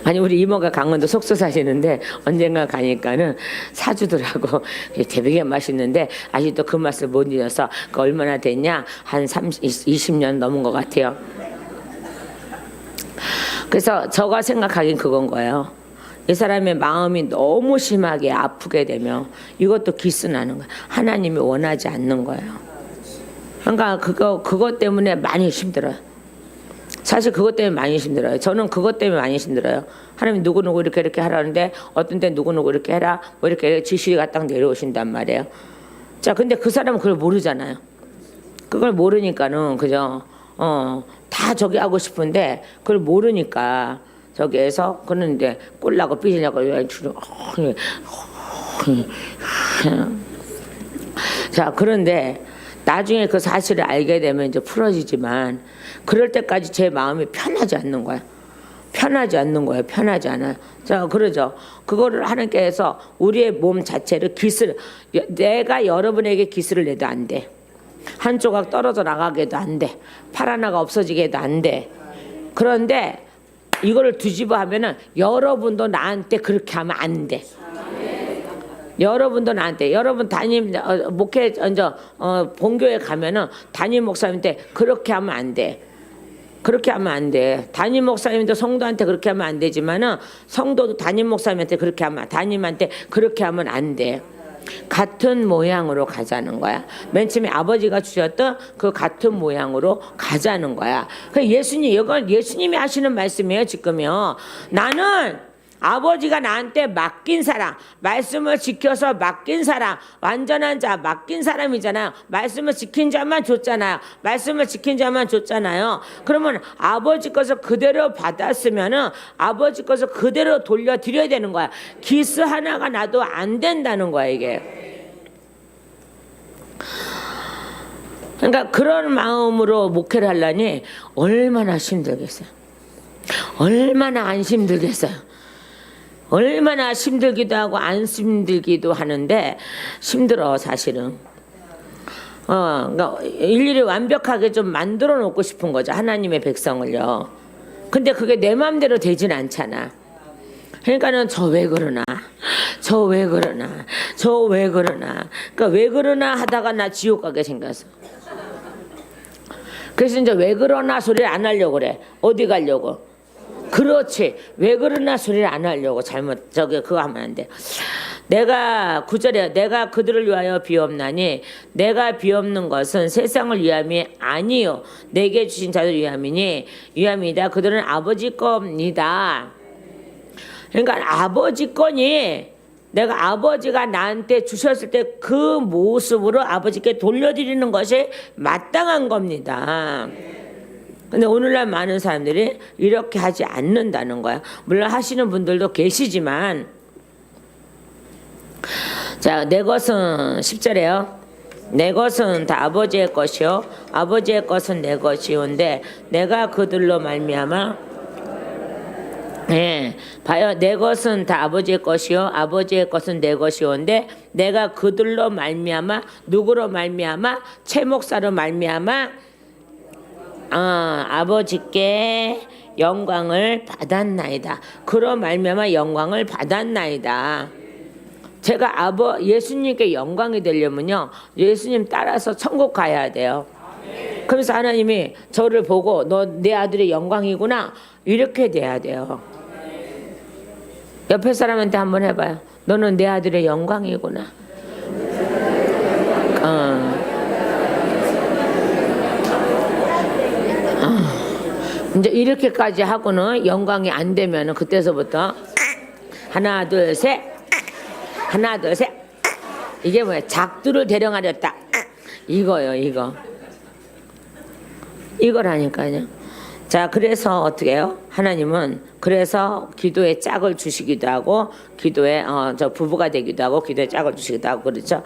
아니 우리 이모가 강원도 속초 사시는데 언젠가 가니까는 사주더라고. 되게 맛있는데 아직도 그 맛을 못 잊어서 그 얼마나 됐냐? 한 20년 넘은 것 같아요. 그래서 저가 생각하긴 그건 거예요. 이 사람의 마음이 너무 심하게 아프게 되면 이것도 기스나는 거예요. 하나님이 원하지 않는 거예요. 그러니까 그것 때문에 많이 힘들어요. 사실 그것 때문에 많이 힘들어요. 저는 그것 때문에 많이 힘들어요. 하나님 누구누구 이렇게 하라는데 어떤 때 누구누구 이렇게 해라 뭐 이렇게 지시가 딱 내려오신단 말이에요. 자, 근데 그 사람은 그걸 모르잖아요. 그걸 모르니까는 그죠? 다 저기 하고 싶은데 그걸 모르니까 저기에서 그러는데 꼴라고 삐지냐고 자, 그런데 나중에 그 사실을 알게 되면 이제 풀어지지만 그럴 때까지 제 마음이 편하지 않는 거야. 편하지 않아요. 자, 그러죠. 그거를 하나님께서 우리의 몸 자체를 내가 여러분에게 기스를 내도 안 돼. 한 조각 떨어져 나가게도 안 돼. 팔 하나가 없어지게도 안 돼. 그런데 이거를 뒤집어 하면은 여러분도 나한테 그렇게 하면 안 돼. 여러분도 나한테 여러분 담임 목회 본교에 가면은 담임 목사님한테 그렇게 하면 안 돼. 그렇게 하면 안 돼. 담임 목사님도 성도한테 그렇게 하면 안 되지만은 성도도 담임 목사님한테 그렇게 하면 담임한테 그렇게 하면 안 돼. 같은 모양으로 가자는 거야. 맨 처음에 아버지가 주셨던 그 같은 모양으로 가자는 거야. 이건 예수님이 하시는 말씀이에요. 지금요. 나는 아버지가 나한테 맡긴 사람, 말씀을 지켜서 맡긴 사람, 완전한 자, 맡긴 사람이잖아요. 말씀을 지킨 자만 줬잖아요. 그러면 아버지 것을 그대로 받았으면은 아버지 것을 그대로 돌려드려야 되는 거야. 기스 하나가 나도 안 된다는 거야, 이게. 그러니까 그런 마음으로 목회를 하려니 얼마나 힘들겠어요. 얼마나 안 힘들겠어요. 얼마나 힘들기도 하고 안 힘들기도 하는데 힘들어 사실은. 그러니까 일일이 완벽하게 좀 만들어 놓고 싶은 거죠. 하나님의 백성을요. 근데 그게 내 마음대로 되진 않잖아. 그러니까는 저 왜 그러나. 그러니까 왜 그러나 하다가 나 지옥 가게 생겼어. 그래서 이제 왜 그러나 소리를 안 하려고 그래. 어디 가려고? 그렇지. 왜 그러나 소리를 안 하려고 잘못 그거 하면 안 돼. 내가 9절에 내가 그들을 위하여 비옵나니 내가 비옵는 것은 세상을 위함이 아니요 내게 주신 자들 위함이다. 그들은 아버지 겁니다. 그러니까 아버지 거니 내가 아버지가 나한테 주셨을 때 그 모습으로 아버지께 돌려드리는 것이 마땅한 겁니다. 근데 오늘날 많은 사람들이 이렇게 하지 않는다는 거야. 물론 하시는 분들도 계시지만, 자, 내 것은 10절에요. 내 것은 다 아버지의 것이요 아버지의 것은 내 것이온데 내가 그들로 말미암아 봐요. 내 것은 다 아버지의 것이요 아버지의 것은 내 것이온데 내가 그들로 말미암아 누구로 말미암아 최 목사로 말미암아 아버지께 영광을 받았나이다. 그로 말미암아 영광을 받았나이다. 제가 예수님께 영광이 되려면요 예수님 따라서 천국 가야 돼요. 그래서 하나님이 저를 보고 너 내 아들의 영광이구나 이렇게 돼야 돼요. 옆에 사람한테 한번 해봐요. 너는 내 아들의 영광이구나. 이제 이렇게까지 하고는 영광이 안 되면은 그때서부터 하나 둘 셋 이게 뭐야? 작두를 대령하렸다 이거요. 이거라니까요. 자, 그래서 어떻게 해요? 하나님은 그래서 기도에 짝을 주시기도 하고 기도에 저 부부가 되기도 하고 기도에 짝을 주시기도 하고 그렇죠.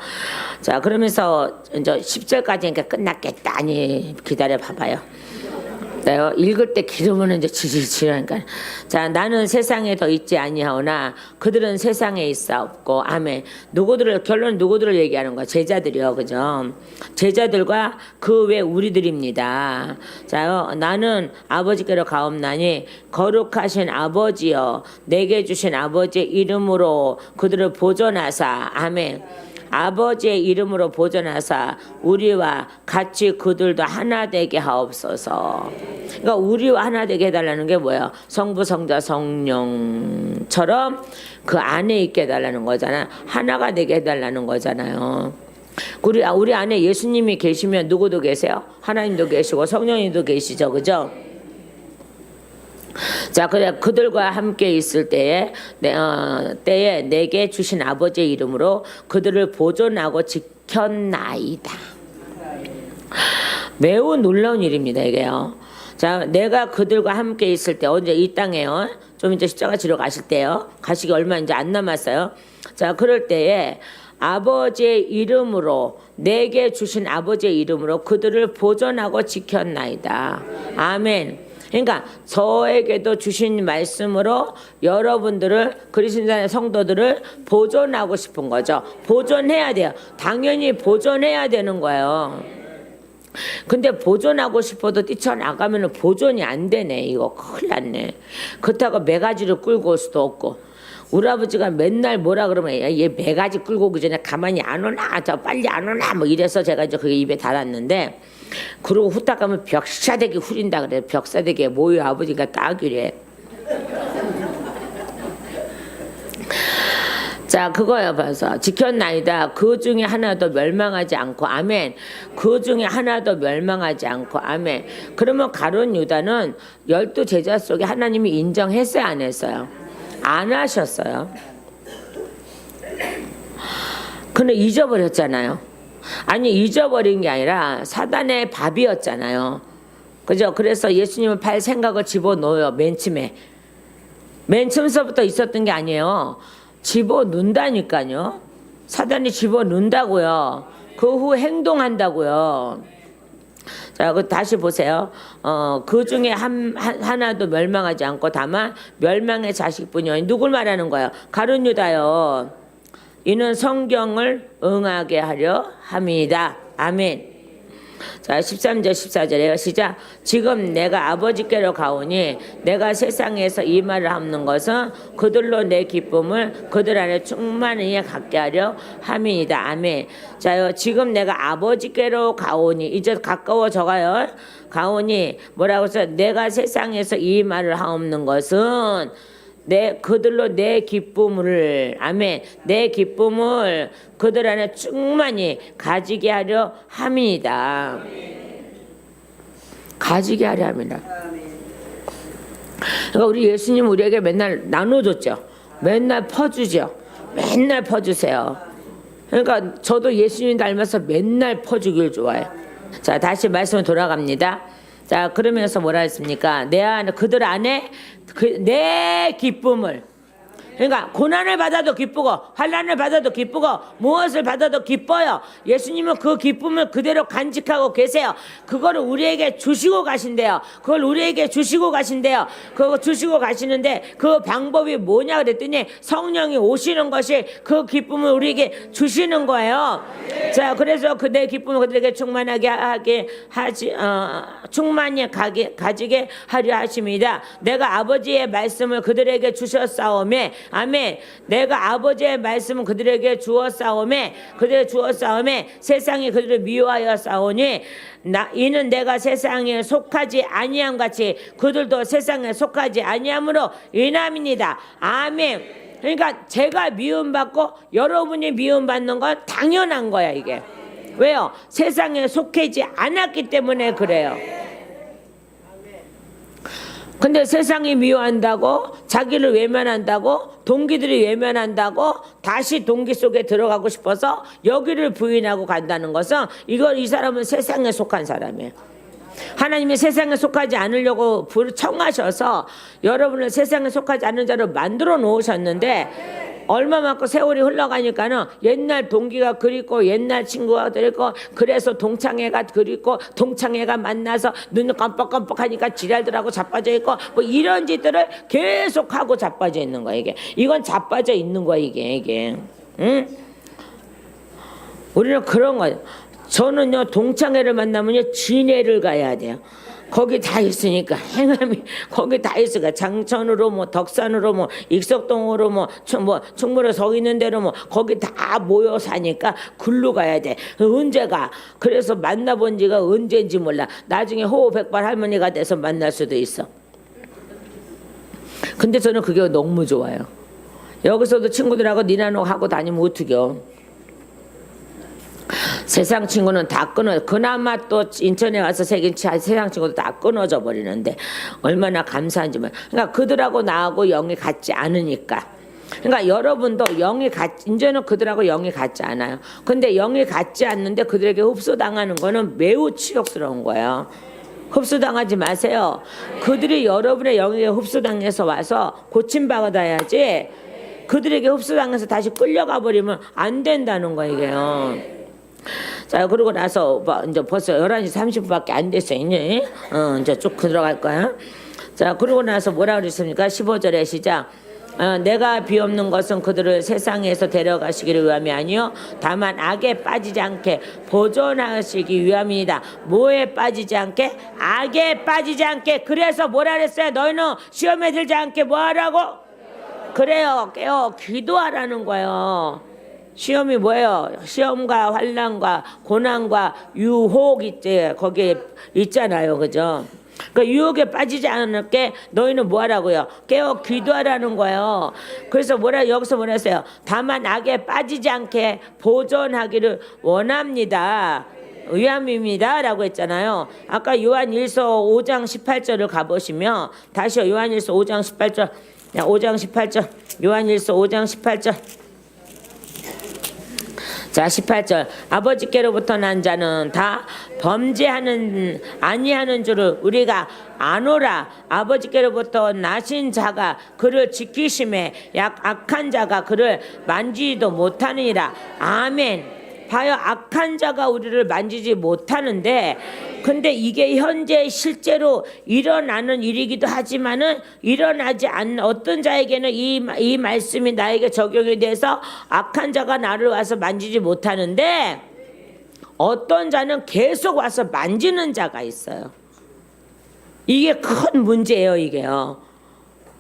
자, 그러면서 이제 10절까지니까 끝났겠다. 아니 기다려 봐봐요. 읽을 때 기도면 이제 지지지하니까. 자, 나는 세상에 더 있지 아니하오나 그들은 세상에 있사옵고. 아멘. 결론 누구들을 얘기하는 거야? 제자들이요, 그죠? 제자들과 그 외 우리들입니다. 자, 나는 아버지께로 가옵나니 거룩하신 아버지여 내게 주신 아버지의 이름으로 그들을 보존하사. 아멘. 아버지의 이름으로 보존하사 우리와 같이 그들도 하나 되게 하옵소서. 그러니까 우리와 하나 되게 해달라는 게 뭐예요? 성부 성자 성령처럼 그 안에 있게 해달라는 거잖아요. 하나가 되게 해달라는 거잖아요. 우리 안에 예수님이 계시면 누구도 계세요? 하나님도 계시고 성령님도 계시죠, 그죠? 자, 그래 그들과 함께 있을 때에 내게 주신 아버지의 이름으로 그들을 보존하고 지켰나이다. 매우 놀라운 일입니다, 이게요. 자, 내가 그들과 함께 있을 때 언제 이 땅에요. 좀 이제 십자가 지러 가실 때요. 가시기 얼마 이제 안 남았어요. 자, 그럴 때에 아버지의 이름으로 내게 주신 아버지의 이름으로 그들을 보존하고 지켰나이다. 아멘. 그러니까 저에게도 주신 말씀으로 여러분들을 그리스도인의 성도들을 보존하고 싶은 거죠. 보존해야 돼요. 당연히 보존해야 되는 거예요. 근데 보존하고 싶어도 뛰쳐나가면 보존이 안 되네. 이거 큰일 났네. 그렇다고 매가지를 끌고 올 수도 없고. 우리 아버지가 맨날 뭐라 그러면 얘 매가지 끌고 오기 전에 가만히 안 오나 저 빨리 안 오나 뭐 이래서 제가 이제 그게 입에 달았는데 그러고 후딱 가면 벽사대기 후린다 그래. 벽사대기에 모여 아버지가 딱이래. 자, 그거요. 봐서 지켰나이다. 그 중에 하나도 멸망하지 않고. 아멘. 그 중에 하나도 멸망하지 않고. 아멘. 그러면 가룟 유다는 12 제자 속에 하나님이 인정했어요, 안 했어요? 안 하셨어요. 근데 잊어버렸잖아요. 아니 잊어버린 게 아니라 사단의 밥이었잖아요. 그죠? 그래서 예수님은 팔 생각을 집어넣어요. 맨 처음서부터 있었던 게 아니에요. 집어넣는다니까요. 사단이 집어넣는다고요. 그 후 행동한다고요. 자, 다시 보세요. 그 중에 하나도 멸망하지 않고 다만 멸망의 자식뿐이요. 누굴 말하는 거예요? 가룟 유다요. 이는 성경을 응하게 하려 함이다. 아멘. 자, 13절 14절에요. 시작. 지금 내가 아버지께로 가오니 내가 세상에서 이 말을 하는 것은 그들로 내 기쁨을 그들 안에 충만히 갖게 하려 함이니이다. 아멘. 자요, 지금 내가 아버지께로 가오니, 이제 가까워져가요. 가오니 뭐라고 해서 내가 세상에서 이 말을 하옵는 것은 그들로 내 기쁨을, 아멘, 내 기쁨을 그들 안에 충만히 가지게 하려 함이다. 가지게 하려 합니다. 그러니까 우리 예수님 우리에게 맨날 나눠줬죠. 맨날 퍼주죠. 맨날 퍼주세요. 그러니까 저도 예수님 닮아서 맨날 퍼주길 좋아해요. 자, 다시 말씀을 돌아갑니다. 자, 그러면서 뭐라 했습니까? 그들 안에 내 기쁨을, 그러니까 고난을 받아도 기쁘고 환난을 받아도 기쁘고 무엇을 받아도 기뻐요. 예수님은 그 기쁨을 그대로 간직하고 계세요. 그거를 우리에게 주시고 가신대요. 그걸 우리에게 주시고 가신대요. 그거 주시고 가시는데 그 방법이 뭐냐 그랬더니 성령이 오시는 것이 그 기쁨을 우리에게 주시는 거예요. 자, 그래서 그 내 기쁨을 그들에게 충만하게 충만히 가지게 하려 하십니다. 내가 아버지의 말씀을 그들에게 주셨사오매, 아멘. 내가 아버지의 말씀은 그들에게 주었사오매, 세상이 그들을 미워하여 싸우니 이는 내가 세상에 속하지 아니함 같이 그들도 세상에 속하지 아니함으로 인함이니이다. 아멘. 그러니까 제가 미움받고 여러분이 미움받는 건 당연한 거야, 이게. 왜요? 세상에 속하지 않았기 때문에 그래요. 근데 세상이 미워한다고, 자기를 외면한다고, 동기들이 외면한다고 다시 동기 속에 들어가고 싶어서 여기를 부인하고 간다는 것은 이 사람은 세상에 속한 사람이에요. 하나님이 세상에 속하지 않으려고 청하셔서 여러분을 세상에 속하지 않은 자로 만들어 놓으셨는데 얼마만큼 세월이 흘러가니까는 옛날 동기가 그립고 옛날 친구가 그립고 그래서 동창회가 그립고 동창회가 만나서 눈 깜빡깜빡하니까 지랄들하고 자빠져 있고 뭐 이런 짓들을 계속하고 자빠져 있는 거야. 이건 자빠져 있는 거야. 이게 응? 우리는 그런 거예요. 저는요 동창회를 만나면요 진해를 가야 돼요. 거기 다 있으니까 행함이 거기 다 있으니까 장천으로 뭐 덕산으로 뭐 익석동으로 뭐 충무로 서 있는 대로 뭐 거기 다 모여 사니까 글로 가야 돼. 언제가 그래서 만나본 지가 언제인지 몰라. 나중에 호호백발 할머니가 돼서 만날 수도 있어. 근데 저는 그게 너무 좋아요. 여기서도 친구들하고 니나노 하고 다니면 어떡해요. 세상 친구는 다 그나마 또 인천에 가서 새긴 세상 친구도 다 끊어져 버리는데 얼마나 감사한지. 그러니까 그들하고 나하고 영이 같지 않으니까. 그러니까 여러분도 이제는 그들하고 영이 같지 않아요. 근데 영이 같지 않는데 그들에게 흡수당하는 거는 매우 치욕스러운 거예요. 흡수당하지 마세요. 그들이 여러분의 영에게 흡수당해서 와서 고침받아야지 그들에게 흡수당해서 다시 끌려가 버리면 안 된다는 거예요. 자, 그러고 나서 이제 벌써 11시 30분밖에 안 됐어요. 이제 쭉 들어갈 거야. 자, 그러고 나서 뭐라 그랬습니까? 15절에 시작. 내가 비옵는 것은 그들을 세상에서 데려가시기를 위함이 아니요 다만 악에 빠지지 않게 보존하시기 위함이다. 뭐에 빠지지 않게? 악에 빠지지 않게. 그래서 뭐라 그랬어요? 너희는 시험에 들지 않게 뭐하라고? 그래요. 깨어 기도하라는 거예요. 시험이 뭐예요? 시험과 환난과 고난과 유혹 거기에 있잖아요. 그죠? 그러니까 유혹에 빠지지 않게 너희는 뭐하라고요? 깨어 기도하라는 거예요. 그래서 여기서 뭐라 했어요? 다만 악에 빠지지 않게 보존하기를 원합니다. 위함입니다 라고 했잖아요. 아까 요한일서 5장 18절을 가보시면 다시요. 요한일서 5장 18절 5장 18절 요한일서 5장 18절 자, 18절. 아버지께로부터 난 자는 다 범죄하는 아니하는 줄을 우리가 아노라. 아버지께로부터 나신 자가 그를 지키심에 악한 자가 그를 만지지도 못하느니라. 아멘. 봐요. 악한 자가 우리를 만지지 못하는데 근데 이게 현재 실제로 일어나는 일이기도 하지만은 일어나지 않는 어떤 자에게는 이 말씀이 나에게 적용이 돼서 악한 자가 나를 와서 만지지 못하는데 어떤 자는 계속 와서 만지는 자가 있어요. 이게 큰 문제예요, 이게요.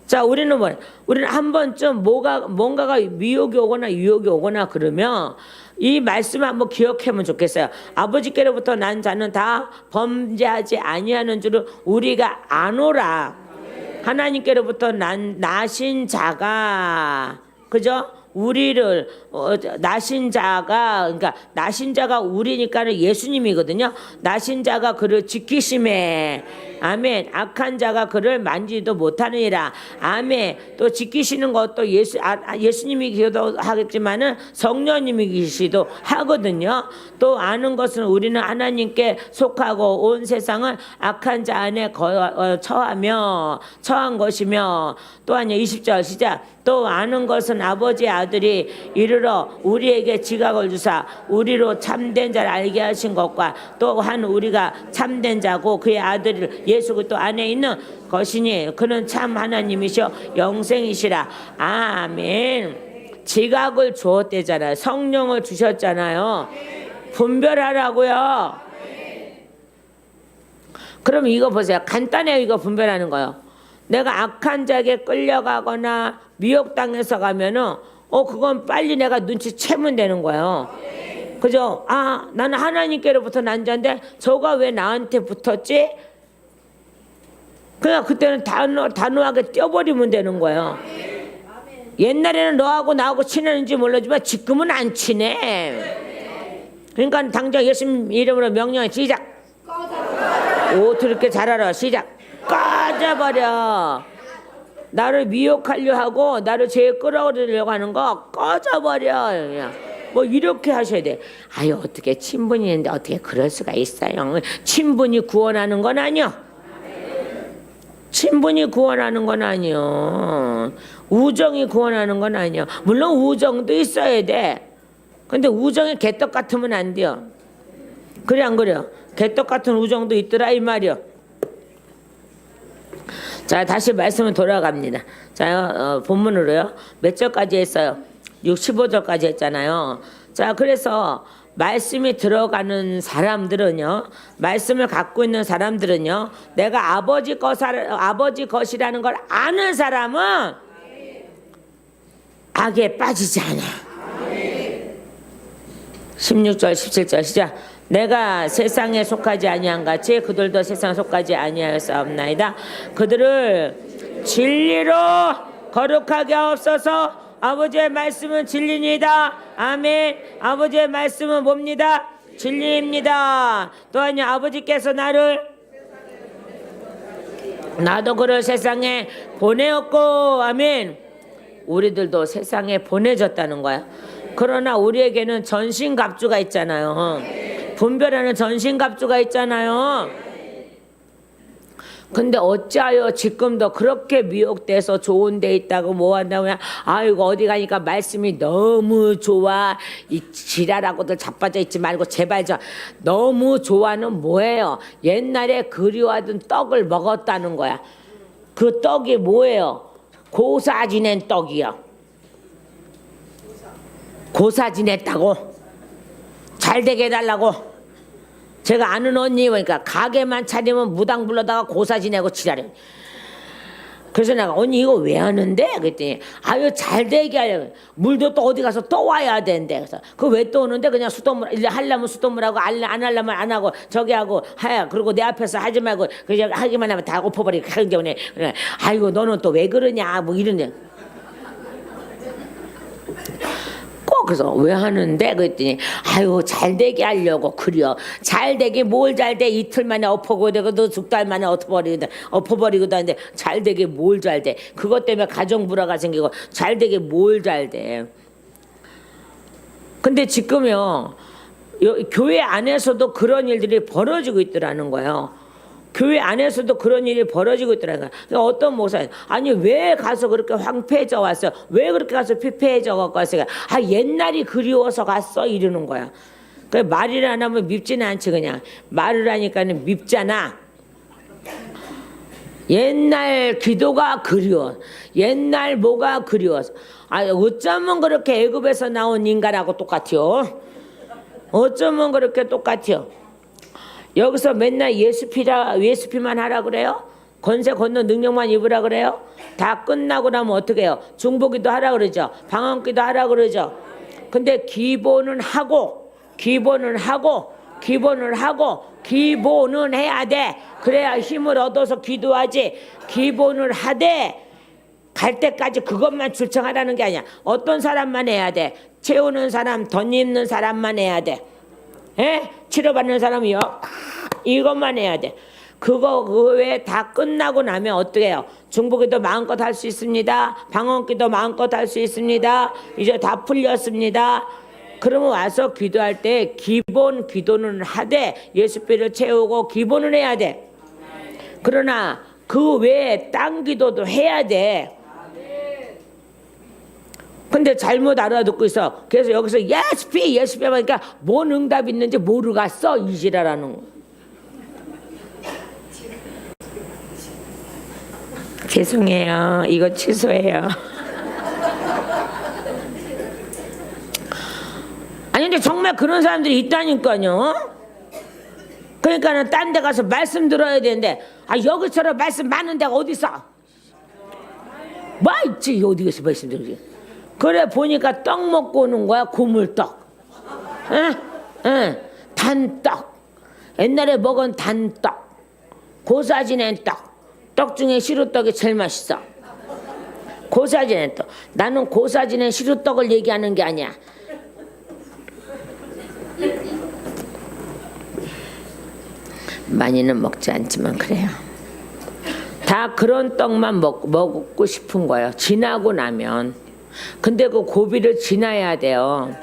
자, 우리는 우리는 한 번쯤 뭔가가 미혹이 오거나 유혹이 오거나 그러면 이 말씀을 한번 기억하면 좋겠어요. 아버지께로부터 난 자는 다 범죄하지 아니하는 줄을 우리가 아노라. 하나님께로부터 나신 자가, 그죠? 우리를 나신 자가, 그러니까 나신 자가 우리니까는 예수님이거든요. 나신 자가 그를 지키심에, 아멘. 악한 자가 그를 만지도 못하느니라. 아멘. 또 지키시는 것도 예수님이기도 하겠지만은 성령님이기도 하거든요. 또 아는 것은 우리는 하나님께 속하고 온 세상은 악한 자 안에 처한 것이며, 또한 20절 시작. 또 아는 것은 아버지의 아들이 이르러 우리에게 지각을 주사 우리로 참된 자를 알게 하신 것과 또한 우리가 참된 자고 그의 아들 예수 그리스도 안에 있는 것이니 그는 참 하나님이시여 영생이시라. 아멘. 지각을 주었대잖아요. 성령을 주셨잖아요. 분별하라고요. 그럼 이거 보세요. 간단해요. 이거 분별하는 거요. 내가 악한 자에게 끌려가거나 미혹당해서 가면은 그건 빨리 내가 눈치채면 되는 거예요. 그죠? 아, 나는 하나님께로부터 난 자인데 저가 왜 나한테 붙었지? 그냥 그때는 단호하게 떼어버리면 되는 거예요. 옛날에는 너하고 나하고 친했는지 몰라지만 지금은 안 친해. 그러니까 당장 예수님 이름으로 명령해. 시작. 오, 그렇게 잘 알아. 시작. 꺼져버려. 나를 미혹하려 하고 나를 죄에 끌어들이려고 하는 거 꺼져버려. 그냥. 뭐 이렇게 하셔야 돼. 아유, 어떻게 친분이 있는데 어떻게 그럴 수가 있어요. 친분이 구원하는 건 아니요. 친분이 구원하는 건 아니요. 우정이 구원하는 건 아니요. 물론 우정도 있어야 돼. 근데 우정이 개떡 같으면 안 돼요. 그래 안 그래요? 개떡 같은 우정도 있더라 이 말이요. 자, 다시 말씀을 돌아갑니다. 자, 본문으로요. 몇 절까지 했어요? 15절까지 했잖아요. 자, 그래서 말씀이 들어가는 사람들은요, 말씀을 갖고 있는 사람들은요, 내가 아버지 것이라는 걸 아는 사람은 악에 빠지지 않아. 16절 17절 시작. 내가 세상에 속하지 아니한 같이 그들도 세상에 속하지 아니하였사옵나이다. 그들을 진리로 거룩하게 하옵소서. 아버지의 말씀은 진리입니다. 아멘. 아버지의 말씀은 뭡니다? 진리입니다. 또한 아버지께서 나도 그를 세상에 보내었고, 아멘. 우리들도 세상에 보내졌다는 거야. 그러나 우리에게는 전신갑주가 있잖아요. 분별하는 전신갑주가 있잖아요. 근데 어찌하여 지금도 그렇게 미혹돼서 좋은 데 있다고 뭐 한다고 아이고 어디 가니까 말씀이 너무 좋아. 이 지랄하고들 자빠져 있지 말고 제발 좀 너무 좋아는 뭐예요? 옛날에 그리워하던 떡을 먹었다는 거야. 그 떡이 뭐예요? 고사 지낸 떡이요. 고사 지냈다고 잘 되게 해달라고. 제가 아는 언니 보니까 가게만 차리면 무당 불러다가 고사 지내고 지랄해. 그래서 내가 언니 이거 왜 하는데? 그랬더니 아유 잘 되게 하려고. 물도 또 어디 가서 또 와야 되는데. 그래서 그 왜 또 오는데 그냥 수돗물 하려면 수돗물하고 안 하려면 안 하고 저기 하고 하야. 그리고 내 앞에서 하지 말고 그냥 하기만 하면 다 엎어버리고 하는 경우에 아이고 너는 또 왜 그러냐 뭐 이러네. 그래서 왜 하는데? 그랬더니 아유 잘 되게 하려고 그려. 잘 되게 뭘 잘 돼? 이틀 만에 엎어버리고 두 달 만에 엎어버리고도 하는데 잘 되게 뭘 잘 돼? 그것 때문에 가정 불화가 생기고 잘 되게 뭘 잘 돼? 근데 지금요 교회 안에서도 그런 일들이 벌어지고 있더라는 거예요. 교회 안에서도 그런 일이 벌어지고 있더라고요. 그러니까 어떤 목사님, 아니 왜 가서 그렇게 황폐해져 왔어? 왜 그렇게 가서 피폐해져 왔어? 아 옛날이 그리워서 갔어 이러는 거야. 그 말을 안 하면 밉지는 않지 그냥. 말을 하니까는 밉잖아. 옛날 기도가 그리워. 옛날 뭐가 그리워서. 아 어쩌면 그렇게 애굽에서 나온 인간하고 똑같죠. 어쩌면 그렇게 똑같아요. 여기서 맨날 예수피만 하라 그래요? 권세 권능 능력만 입으라 그래요? 다 끝나고 나면 어떻게 해요? 중보기도 하라 그러죠. 방언기도 하라 그러죠. 근데 기본은 해야 돼. 그래야 힘을 얻어서 기도하지. 기본을 하되 갈 때까지 그것만 출청하라는 게 아니야. 어떤 사람만 해야 돼? 채우는 사람, 덧입는 사람만 해야 돼. 에? 치료받는 사람이요. 이것만 해야 돼. 그 외에 다 끝나고 나면 어떻게 해요? 중보기도 마음껏 할 수 있습니다. 방언기도 마음껏 할 수 있습니다. 이제 다 풀렸습니다. 그러면 와서 기도할 때 기본 기도는 하되 예수피를 채우고 기본은 해야 돼. 그러나 그 외에 딴 기도도 해야 돼. 근데 잘못 알아듣고 있어. 그래서 여기서 예수피 하니까 뭔 응답이 있는지 모르겠어. 이 지랄하는 거. 죄송해요. 이거 취소해요. 아니 근데 정말 그런 사람들이 있다니까요. 그러니까는 딴 데 가서 말씀 들어야 되는데 여기처럼 말씀 많은 데가 어디 있어? 뭐 있지 어디에서 말씀 들지? 그래 보니까 떡 먹고 오는 거야. 고물떡. 응. 단떡. 옛날에 먹은 단떡. 고사지낸 떡. 떡 중에 시루떡이 제일 맛있어. 고사지낸 떡. 나는 고사지낸 시루떡을 얘기하는 게 아니야. 많이는 먹지 않지만 그래요. 다 그런 떡만 먹고 싶은 거예요. 지나고 나면. 근데 그 고비를 지나야 돼요.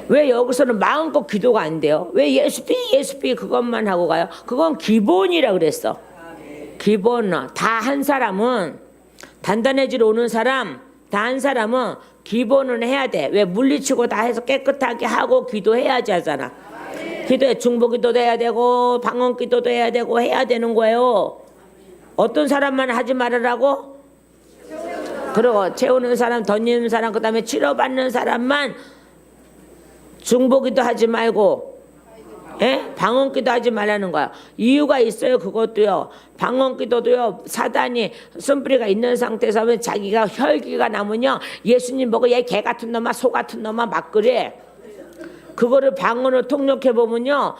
왜 여기서는 마음껏 기도가 안 돼요? 왜 예수피 그것만 하고 가요? 그건 기본이라 그랬어. 기본. 다 한 사람은 단단해지러 오는 사람 다 한 사람은 기본은 해야 돼. 왜 물리치고 다 해서 깨끗하게 하고 기도해야지 하잖아. 기도해 중보기도도 해야 되고 방언기도도 해야 되고 해야 되는 거예요. 어떤 사람만 하지 말으라고? 그리고 채우는 사람, 덧입는 사람, 그 다음에 치료받는 사람만 중보기도 하지 말고 방언기도 하지 말라는 거야. 이유가 있어요. 그것도요. 방언기도도요. 사단이 쓴뿌리가 있는 상태에서 하면 자기가 혈기가 나면요. 예수님 보고 얘 개 같은 놈아 소 같은 놈아 막 그래. 그거를 방언으로 통역해보면요.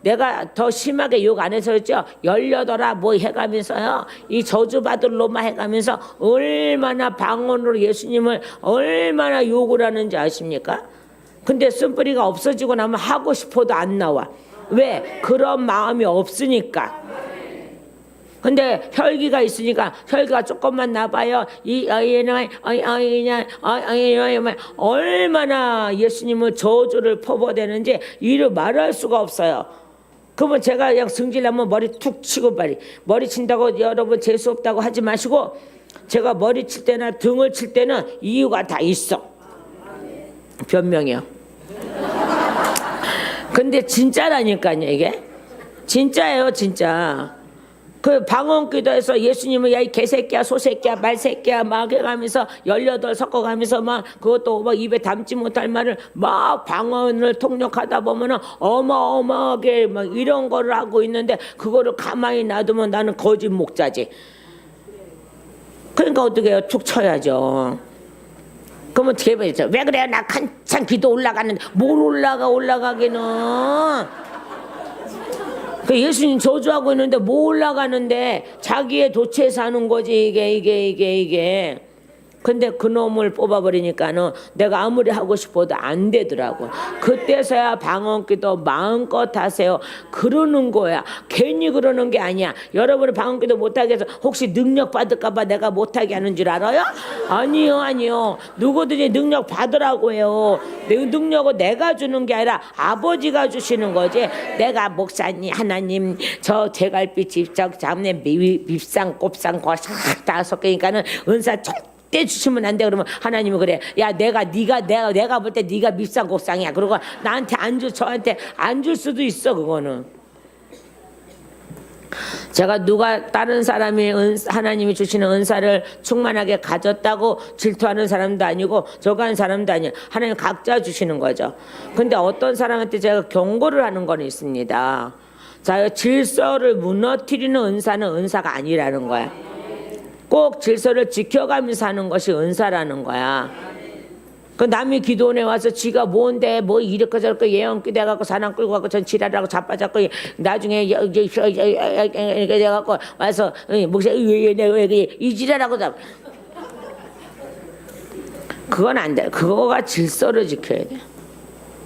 내가 더 심하게 욕 안 해서 그랬죠. 18아 뭐 해가면서요. 이 저주받을 놈아 해가면서 얼마나 방언으로 예수님을 얼마나 욕을 하는지 아십니까? 근데 쓴뿌리가 없어지고 나면 하고 싶어도 안 나와. 왜? 그런 마음이 없으니까. 근데 혈기가 있으니까 혈기가 조금만 나봐요. 얼마나 예수님은 저주를 퍼부어대는지 이를 말할 수가 없어요. 그러면 제가 그냥 승질나면 머리 툭 치고 머리 친다고 여러분 재수 없다고 하지 마시고 제가 머리 칠 때나 등을 칠 때는 이유가 다 있어. 변명이요. 근데 진짜라니까요. 이게 진짜예요. 진짜. 그 방언기도에서 예수님은 야 이 개새끼야 소새끼야 말새끼야 막 해가면서 18 섞어가면서 막 그것도 막 입에 담지 못할 말을 막 방언을 통역하다 보면은 어마어마하게 막 이런 거를 하고 있는데 그거를 가만히 놔두면 나는 거짓 목자지. 그러니까 어떻게 해요? 툭 쳐야죠. 그러면 제발 왜 그래요? 나 한참 기도 올라가는데 뭘 올라가기는. 그 예수님 저주하고 있는데 뭐 올라가는데 자기의 도처에 사는 거지 이게. 근데 그놈을 뽑아버리니까는 내가 아무리 하고 싶어도 안 되더라고. 그때서야 방언기도 마음껏 하세요. 그러는 거야. 괜히 그러는 게 아니야. 여러분이 방언기도 못하게 해서 혹시 능력 받을까봐 내가 못하게 하는 줄 알아요? 아니요. 누구든지 능력 받으라고 해요. 능력은 내가 주는 게 아니라 아버지가 주시는 거지. 내가 목사님 하나님 저 제갈빛 집적 잡내 밉상 곱상 거싹다 섞으니까는 은사 때 주시면 안 돼. 그러면 하나님은 그래. 야 내가 볼 때 네가 밉상곱상이야. 그러고 나한테 안 줄 저한테 안 줄 수도 있어. 그거는. 제가 누가 다른 사람이 하나님이 주시는 은사를 충만하게 가졌다고 질투하는 사람도 아니고 저가는 사람도 아니에요. 하나님 각자 주시는 거죠. 근데 어떤 사람한테 제가 경고를 하는 건 있습니다. 자, 질서를 무너뜨리는 은사는 은사가 아니라는 거야. 꼭 질서를 지켜가면서 하는 것이 은사라는 거야. 그 남이 기도원에 와서 지가 뭔데 뭐 이렇게 저렇게 예언기 돼갖고 사람 끌고 가고 전 지랄하고 자빠졌고 나중에 이렇게 돼갖고 와서 목사 이 지랄하고 그건 안 돼. 그거가 질서를 지켜야 돼.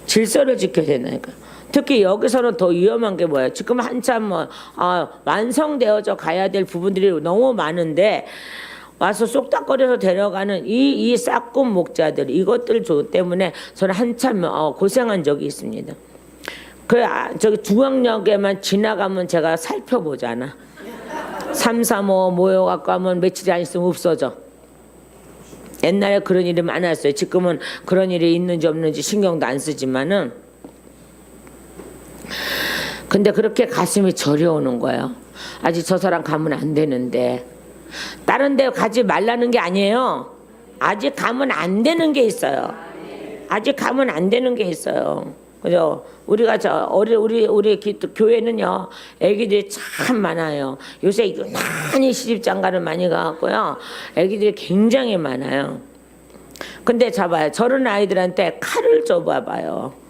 질서를 지켜야 된다니까. 특히 여기서는 더 위험한 게 뭐예요? 지금 한참 완성되어져 가야 될 부분들이 너무 많은데 와서 쏙닥거려서 데려가는 이 싹군 목자들 이것들 때문에 저는 한참 고생한 적이 있습니다. 저기 중앙역에만 지나가면 제가 살펴보잖아. 335 모여갖고 하면 며칠이 안 있으면 없어져. 옛날에 그런 일이 많았어요. 지금은 그런 일이 있는지 없는지 신경도 안 쓰지만은 근데 그렇게 가슴이 저려오는 거예요. 아직 저 사람 가면 안 되는데 다른 데 가지 말라는 게 아니에요. 아직 가면 안 되는 게 있어요. 아직 가면 안 되는 게 있어요. 그죠? 우리가 우리 교회는요, 애기들이 참 많아요. 요새 유난히 시집장가를 많이 가갖고요, 애기들이 굉장히 많아요. 근데 저런 아이들한테 칼을 줘봐봐요.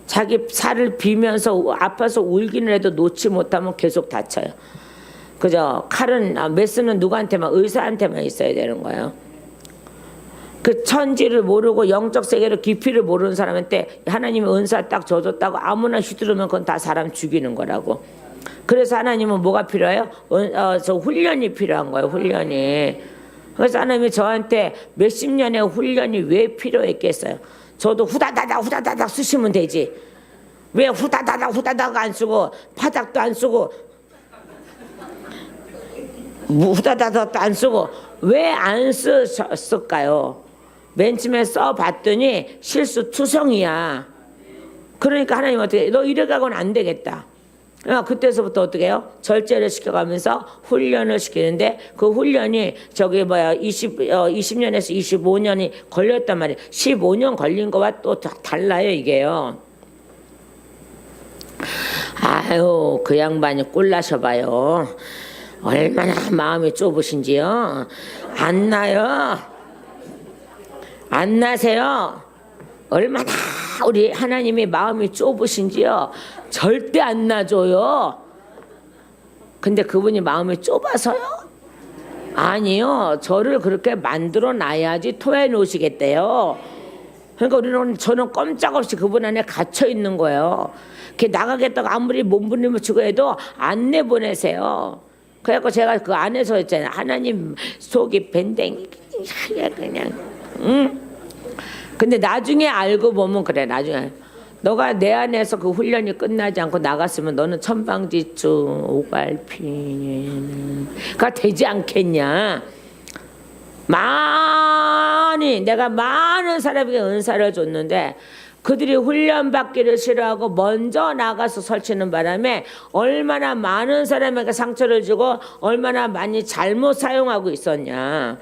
자기 살을 비면서 아파서 울기는 해도 놓지 못하면 계속 다쳐요. 그죠? 칼은 메스는 누구한테만 의사한테만 있어야 되는 거예요. 그 천지를 모르고 영적 세계를 깊이를 모르는 사람한테 하나님의 은사 딱 줘줬다고 아무나 휘두르면 그건 다 사람 죽이는 거라고. 그래서 하나님은 뭐가 필요해요? 저 훈련이 필요한 거예요. 훈련이. 그래서 하나님이 저한테 몇십 년의 훈련이 왜 필요했겠어요? 저도 후다다닥 쓰시면 되지. 왜 후다다닥 안 쓰고 파닥도 안 쓰고 후다다닥도 안 쓰고 왜 안 썼을까요? 맨 처음에 써봤더니 실수투성이야. 그러니까 하나님 어떻게 너 이래가고는 안 되겠다. 그때서부터 어떻게 해요? 절제를 시켜가면서 훈련을 시키는데 그 훈련이 20년에서 25년이 걸렸단 말이에요. 15년 걸린 거와 또 달라요 이게요. 아유 그 양반이 꼴나셔봐요. 얼마나 마음이 좁으신지요. 안 나요. 안 나세요. 얼마나 우리 하나님이 마음이 좁으신지요. 절대 안 나줘요. 근데 그분이 마음이 좁아서요? 아니요. 저를 그렇게 만들어 놔야지 토해 놓으시겠대요. 그러니까 저는 꼼짝없이 그분 안에 갇혀 있는 거예요. 나가겠다고 아무리 몸부림을 치고 해도 안 내보내세요. 그래갖고 제가 그 안에서 했잖아요. 하나님 속이 밴댕이 그냥 근데 나중에 알고 보면 그래. 나중에 너가 내 안에서 그 훈련이 끝나지 않고 나갔으면 너는 천방지축 오갈피가 되지 않겠냐. 내가 많은 사람에게 은사를 줬는데 그들이 훈련받기를 싫어하고 먼저 나가서 설치는 바람에 얼마나 많은 사람에게 상처를 주고 얼마나 많이 잘못 사용하고 있었냐.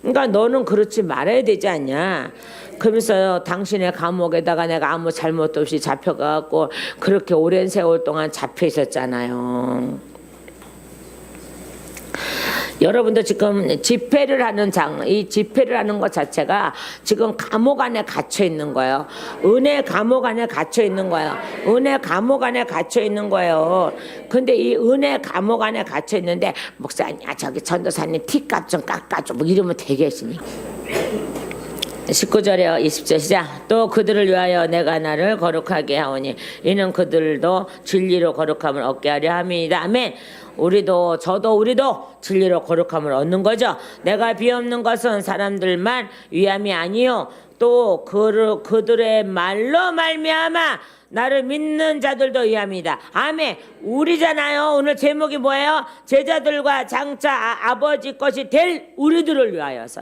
그러니까 너는 그렇지 말아야 되지 않냐. 그러면서 당신의 감옥에다가 내가 아무 잘못도 없이 잡혀가고 그렇게 오랜 세월 동안 잡혀 있었잖아요. 여러분도 지금 집회를 하는 이 집회를 하는 것 자체가 지금 감옥 안에 갇혀 있는 거예요. 은혜 감옥 안에 갇혀 있는 거예요. 은혜 감옥 안에 갇혀 있는 거예요. 근데 이 은혜 감옥 안에 갇혀 있는데 목사님, 저기 전도사님 티값 좀 깎아줘 뭐 이러면 되겠으니. 19절에 20절 시작. 또 그들을 위하여 내가 나를 거룩하게 하오니 이는 그들도 진리로 거룩함을 얻게 하려 함이니이다. 아멘. 우리도 진리로 거룩함을 얻는 거죠. 내가 비없는 것은 사람들만 위함이 아니요 또 그들의 말로 말미암아 나를 믿는 자들도 위함이다. 아멘. 우리잖아요. 오늘 제목이 뭐예요? 제자들과 장차 아버지 것이 될 우리들을 위하여서.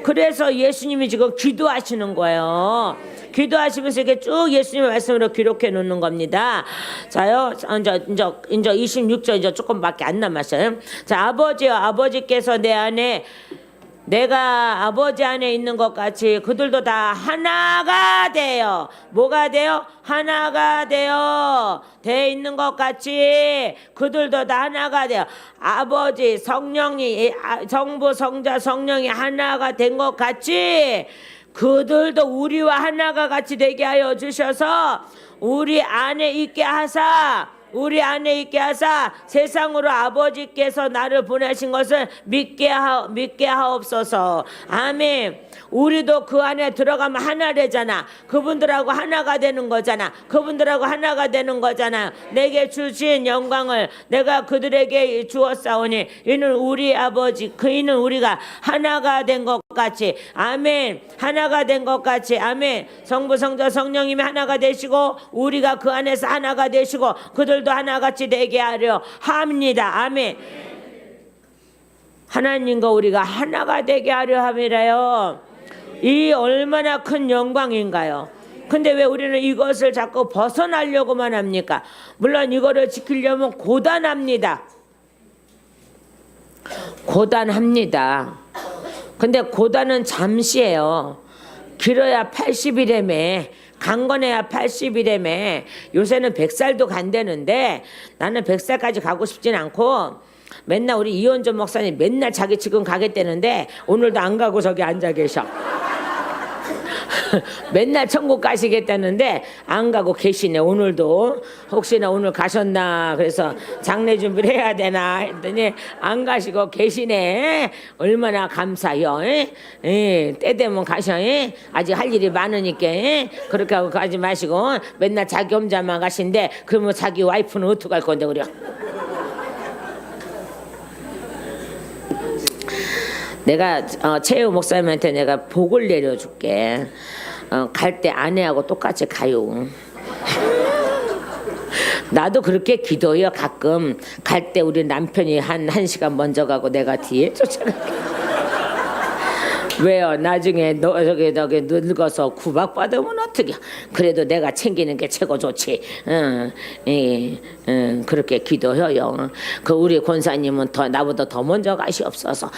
그래서 예수님이 지금 기도하시는 거예요. 기도하시면서 이렇게 쭉 예수님의 말씀으로 기록해 놓는 겁니다. 자요, 이제 26절 이제 조금밖에 안 남았어요. 자, 아버지요, 아버지께서 내 안에 내가 아버지 안에 있는 것 같이 그들도 다 하나가 돼요. 뭐가 돼요? 하나가 돼요. 돼 있는 것 같이 그들도 다 하나가 돼요. 아버지, 성령이, 성부, 성자, 성령이 하나가 된 것 같이 그들도 우리와 하나가 같이 되게 하여 주셔서 우리 안에 있게 하사 세상으로 아버지께서 나를 보내신 것을 믿게 하옵소서. 아멘. 우리도 그 안에 들어가면 하나 되잖아. 그분들하고 하나가 되는 거잖아. 내게 주신 영광을 내가 그들에게 주었사오니 이는 우리 아버지 그이는 우리가 하나가 된 것 같이. 아멘. 하나가 된 것 같이. 아멘. 성부 성자 성령님이 하나가 되시고 우리가 그 안에서 하나가 되시고 그들도 하나같이 되게 하려 합니다. 아멘. 하나님과 우리가 하나가 되게 하려 함이라요. 이 얼마나 큰 영광인가요? 근데 왜 우리는 이것을 자꾸 벗어나려고만 합니까? 물론 이거를 지키려면 고단합니다. 근데 고단은 잠시예요. 길어야 80이라며. 강건해야 80이라며. 요새는 100살도 간대는데 나는 100살까지 가고 싶진 않고 맨날 우리 이원전 목사님 맨날 자기 지금 가겠다는데 오늘도 안 가고 저기 앉아 계셔. 맨날 천국 가시겠다는데 안 가고 계시네. 오늘도 혹시나 오늘 가셨나 그래서 장례 준비를 해야 되나 했더니 안 가시고 계시네. 얼마나 감사해요. 때 되면 가셔. 아직 할 일이 많으니까 그렇게 하고 가지 마시고 맨날 자기 혼자만 가신데 그러면 자기 와이프는 어떻게 할 건데 그래. 내가 최우 목사님한테 내가 복을 내려줄게. 갈 때 아내하고 똑같이 가요. 나도 그렇게 기도해요. 가끔 갈 때 우리 남편이 한 시간 먼저 가고 내가 뒤에 쫓아갈게. 왜요? 나중에 저기 늙어서 구박받으면 어떡해. 그래도 내가 챙기는 게 최고 좋지. 그렇게 기도해요. 그 우리 권사님은 나보다 더 먼저 가시옵소서.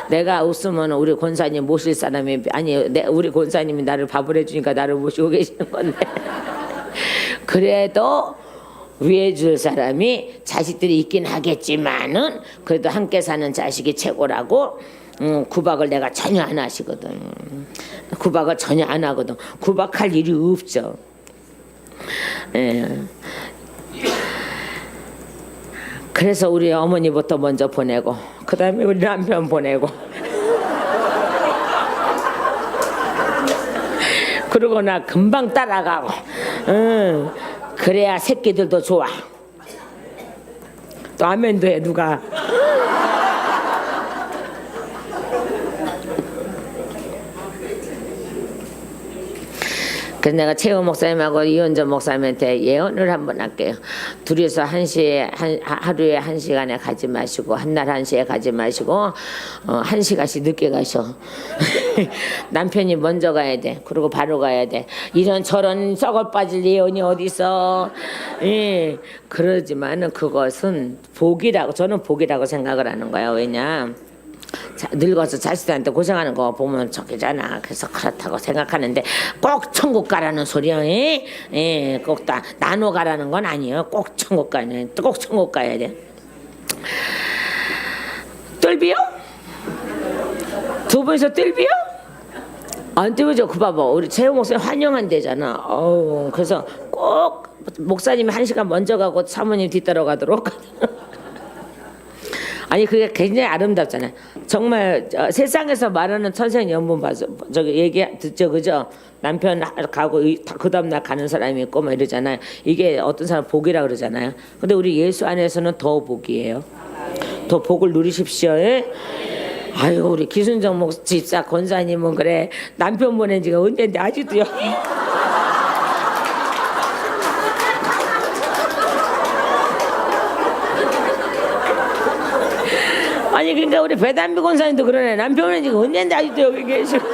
내가 없으면 우리 권사님 모실 사람이 아니 우리 권사님이 나를 밥을 해주니까 나를 모시고 계시는 건데 그래도 위해 줄 사람이 자식들이 있긴 하겠지만은 그래도 함께 사는 자식이 최고라고. 구박을 내가 전혀 안 하시거든. 구박을 전혀 안 하거든. 구박할 일이 없죠. 그래서 우리 어머니부터 먼저 보내고 그 다음에 우리 남편 보내고 그러고 나 금방 따라가고 그래야 새끼들도 좋아. 또 아멘도 해 누가. 그래서 내가 최우 목사님하고 이원전 목사님한테 예언을 한번 할게요. 둘이서 하루에 1시간에 가지 마시고 한날 1시에 가지 마시고 1시간씩 늦게 가셔. 남편이 먼저 가야 돼. 그리고 바로 가야 돼. 이런 저런 썩어 빠질 예언이 어디 있어. 그러지만은 그것은 복이라고 저는 복이라고 생각을 하는 거야. 왜냐 늙어서 자식들한테 고생하는 거 보면 저기잖아. 그래서 그렇다고 생각하는데 꼭 천국 가라는 소리야. 꼭 다 나눠 가라는 건 아니에요. 꼭 천국 가야 돼. 뜰비요? 두 분이서 뜰비요? 안 뜰비죠. 그 봐봐. 우리 최우 목사님 환영한대잖아. 그래서 꼭 목사님이 1시간 먼저 가고 사모님 뒤따라 가도록. 아니 그게 굉장히 아름답잖아요. 정말 세상에서 말하는 천생연분 봐서 저기 얘기 듣죠, 그죠? 남편 가고 그 다음날 가는 사람이 있고 막 이러잖아요. 이게 어떤 사람 복이라 그러잖아요. 근데 우리 예수 안에서는 더 복이에요. 더 복을 누리십시오. 아유 우리 기순정 집사 권사님은 그래 남편 보낸 지가 언젠데 아직도요. 아니 아니 그러니까 우리 배단비 권사님도 그러네. 남편은 지금 언제인데 아직도 여기 계시고.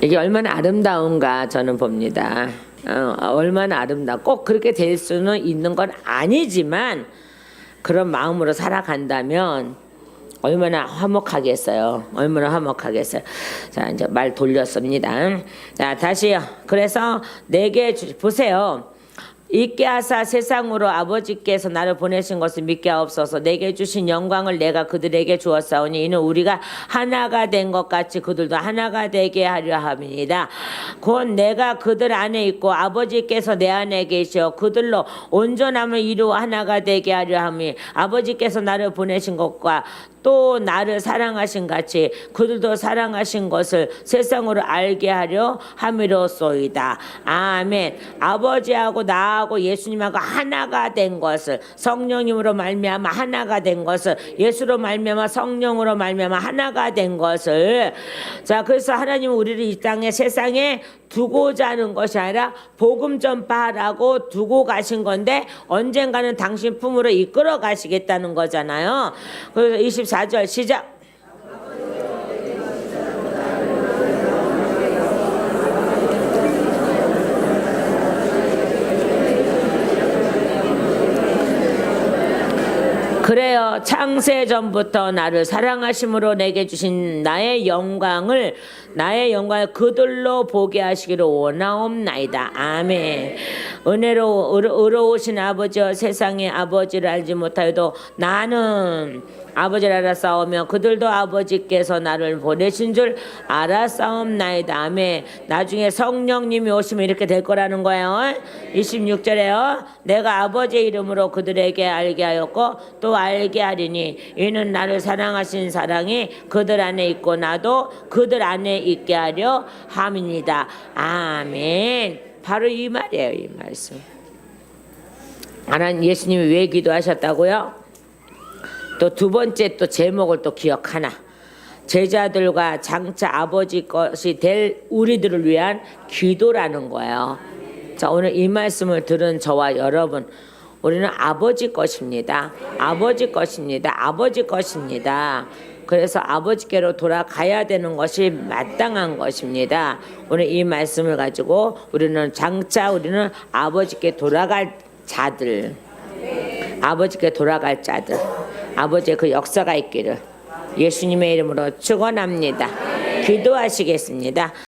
이게 얼마나 아름다운가 저는 봅니다. 얼마나 아름다워. 꼭 그렇게 될 수는 있는 건 아니지만 그런 마음으로 살아간다면 얼마나 화목하겠어요. 얼마나 화목하겠어요. 자, 이제 말 돌렸습니다. 자, 다시요. 그래서 내게 보세요. 있게 하사 세상으로 아버지께서 나를 보내신 것을 믿게 하옵소서. 내게 주신 영광을 내가 그들에게 주었사오니 이는 우리가 하나가 된 것 같이 그들도 하나가 되게 하려 함이니이다. 곧 내가 그들 안에 있고 아버지께서 내 안에 계시어 그들로 온전함을 이루어 하나가 되게 하려 함이 아버지께서 나를 보내신 것과 또 나를 사랑하신 같이 그들도 사랑하신 것을 세상으로 알게 하려 함이로소이다. 아멘. 아버지하고 나하고 예수님하고 하나가 된 것을 성령님으로 말미암아 하나가 된 것을 예수로 말미암아 성령으로 말미암아 하나가 된 것을 자 그래서 하나님은 우리를 이 땅에 세상에 두고자 하는 것이 아니라 복음 전파하라고 두고 가신 건데 언젠가는 당신 품으로 이끌어 가시겠다는 거잖아요. 그래서 24절 시작. 그래요. 창세 전부터 나를 사랑하심으로 내게 주신 나의 영광을 그들로 보게 하시기를 원하옵나이다. 아멘. 의로우신 아버지여 세상의 아버지를 알지 못하여도 나는 아버지를 알았사오며 그들도 아버지께서 나를 보내신 줄 알았사옵나이다. 아멘. 나중에 성령님이 오시면 이렇게 될 거라는 거예요. 26절에요. 내가 아버지의 이름으로 그들에게 알게 하였고 또 알게 하리니 이는 나를 사랑하신 사랑이 그들 안에 있고 나도 그들 안에 있게 하려 함이니이다. 아멘. 바로 이 말이에요. 이 말씀. 하나님 예수님이 왜 기도하셨다고요? 또 두 번째 또 제목을 또 기억하나. 제자들과 장차 아버지 것이 될 우리들을 위한 기도라는 거예요. 자, 오늘 이 말씀을 들은 저와 여러분, 우리는 아버지 것입니다. 아버지 것입니다. 아버지 것입니다. 그래서 아버지께로 돌아가야 되는 것이 마땅한 것입니다. 오늘 이 말씀을 가지고 우리는 장차 우리는 아버지께 돌아갈 자들, 아버지께 돌아갈 자들, 아버지의 그 역사가 있기를 예수님의 이름으로 축원합니다. 기도하시겠습니다.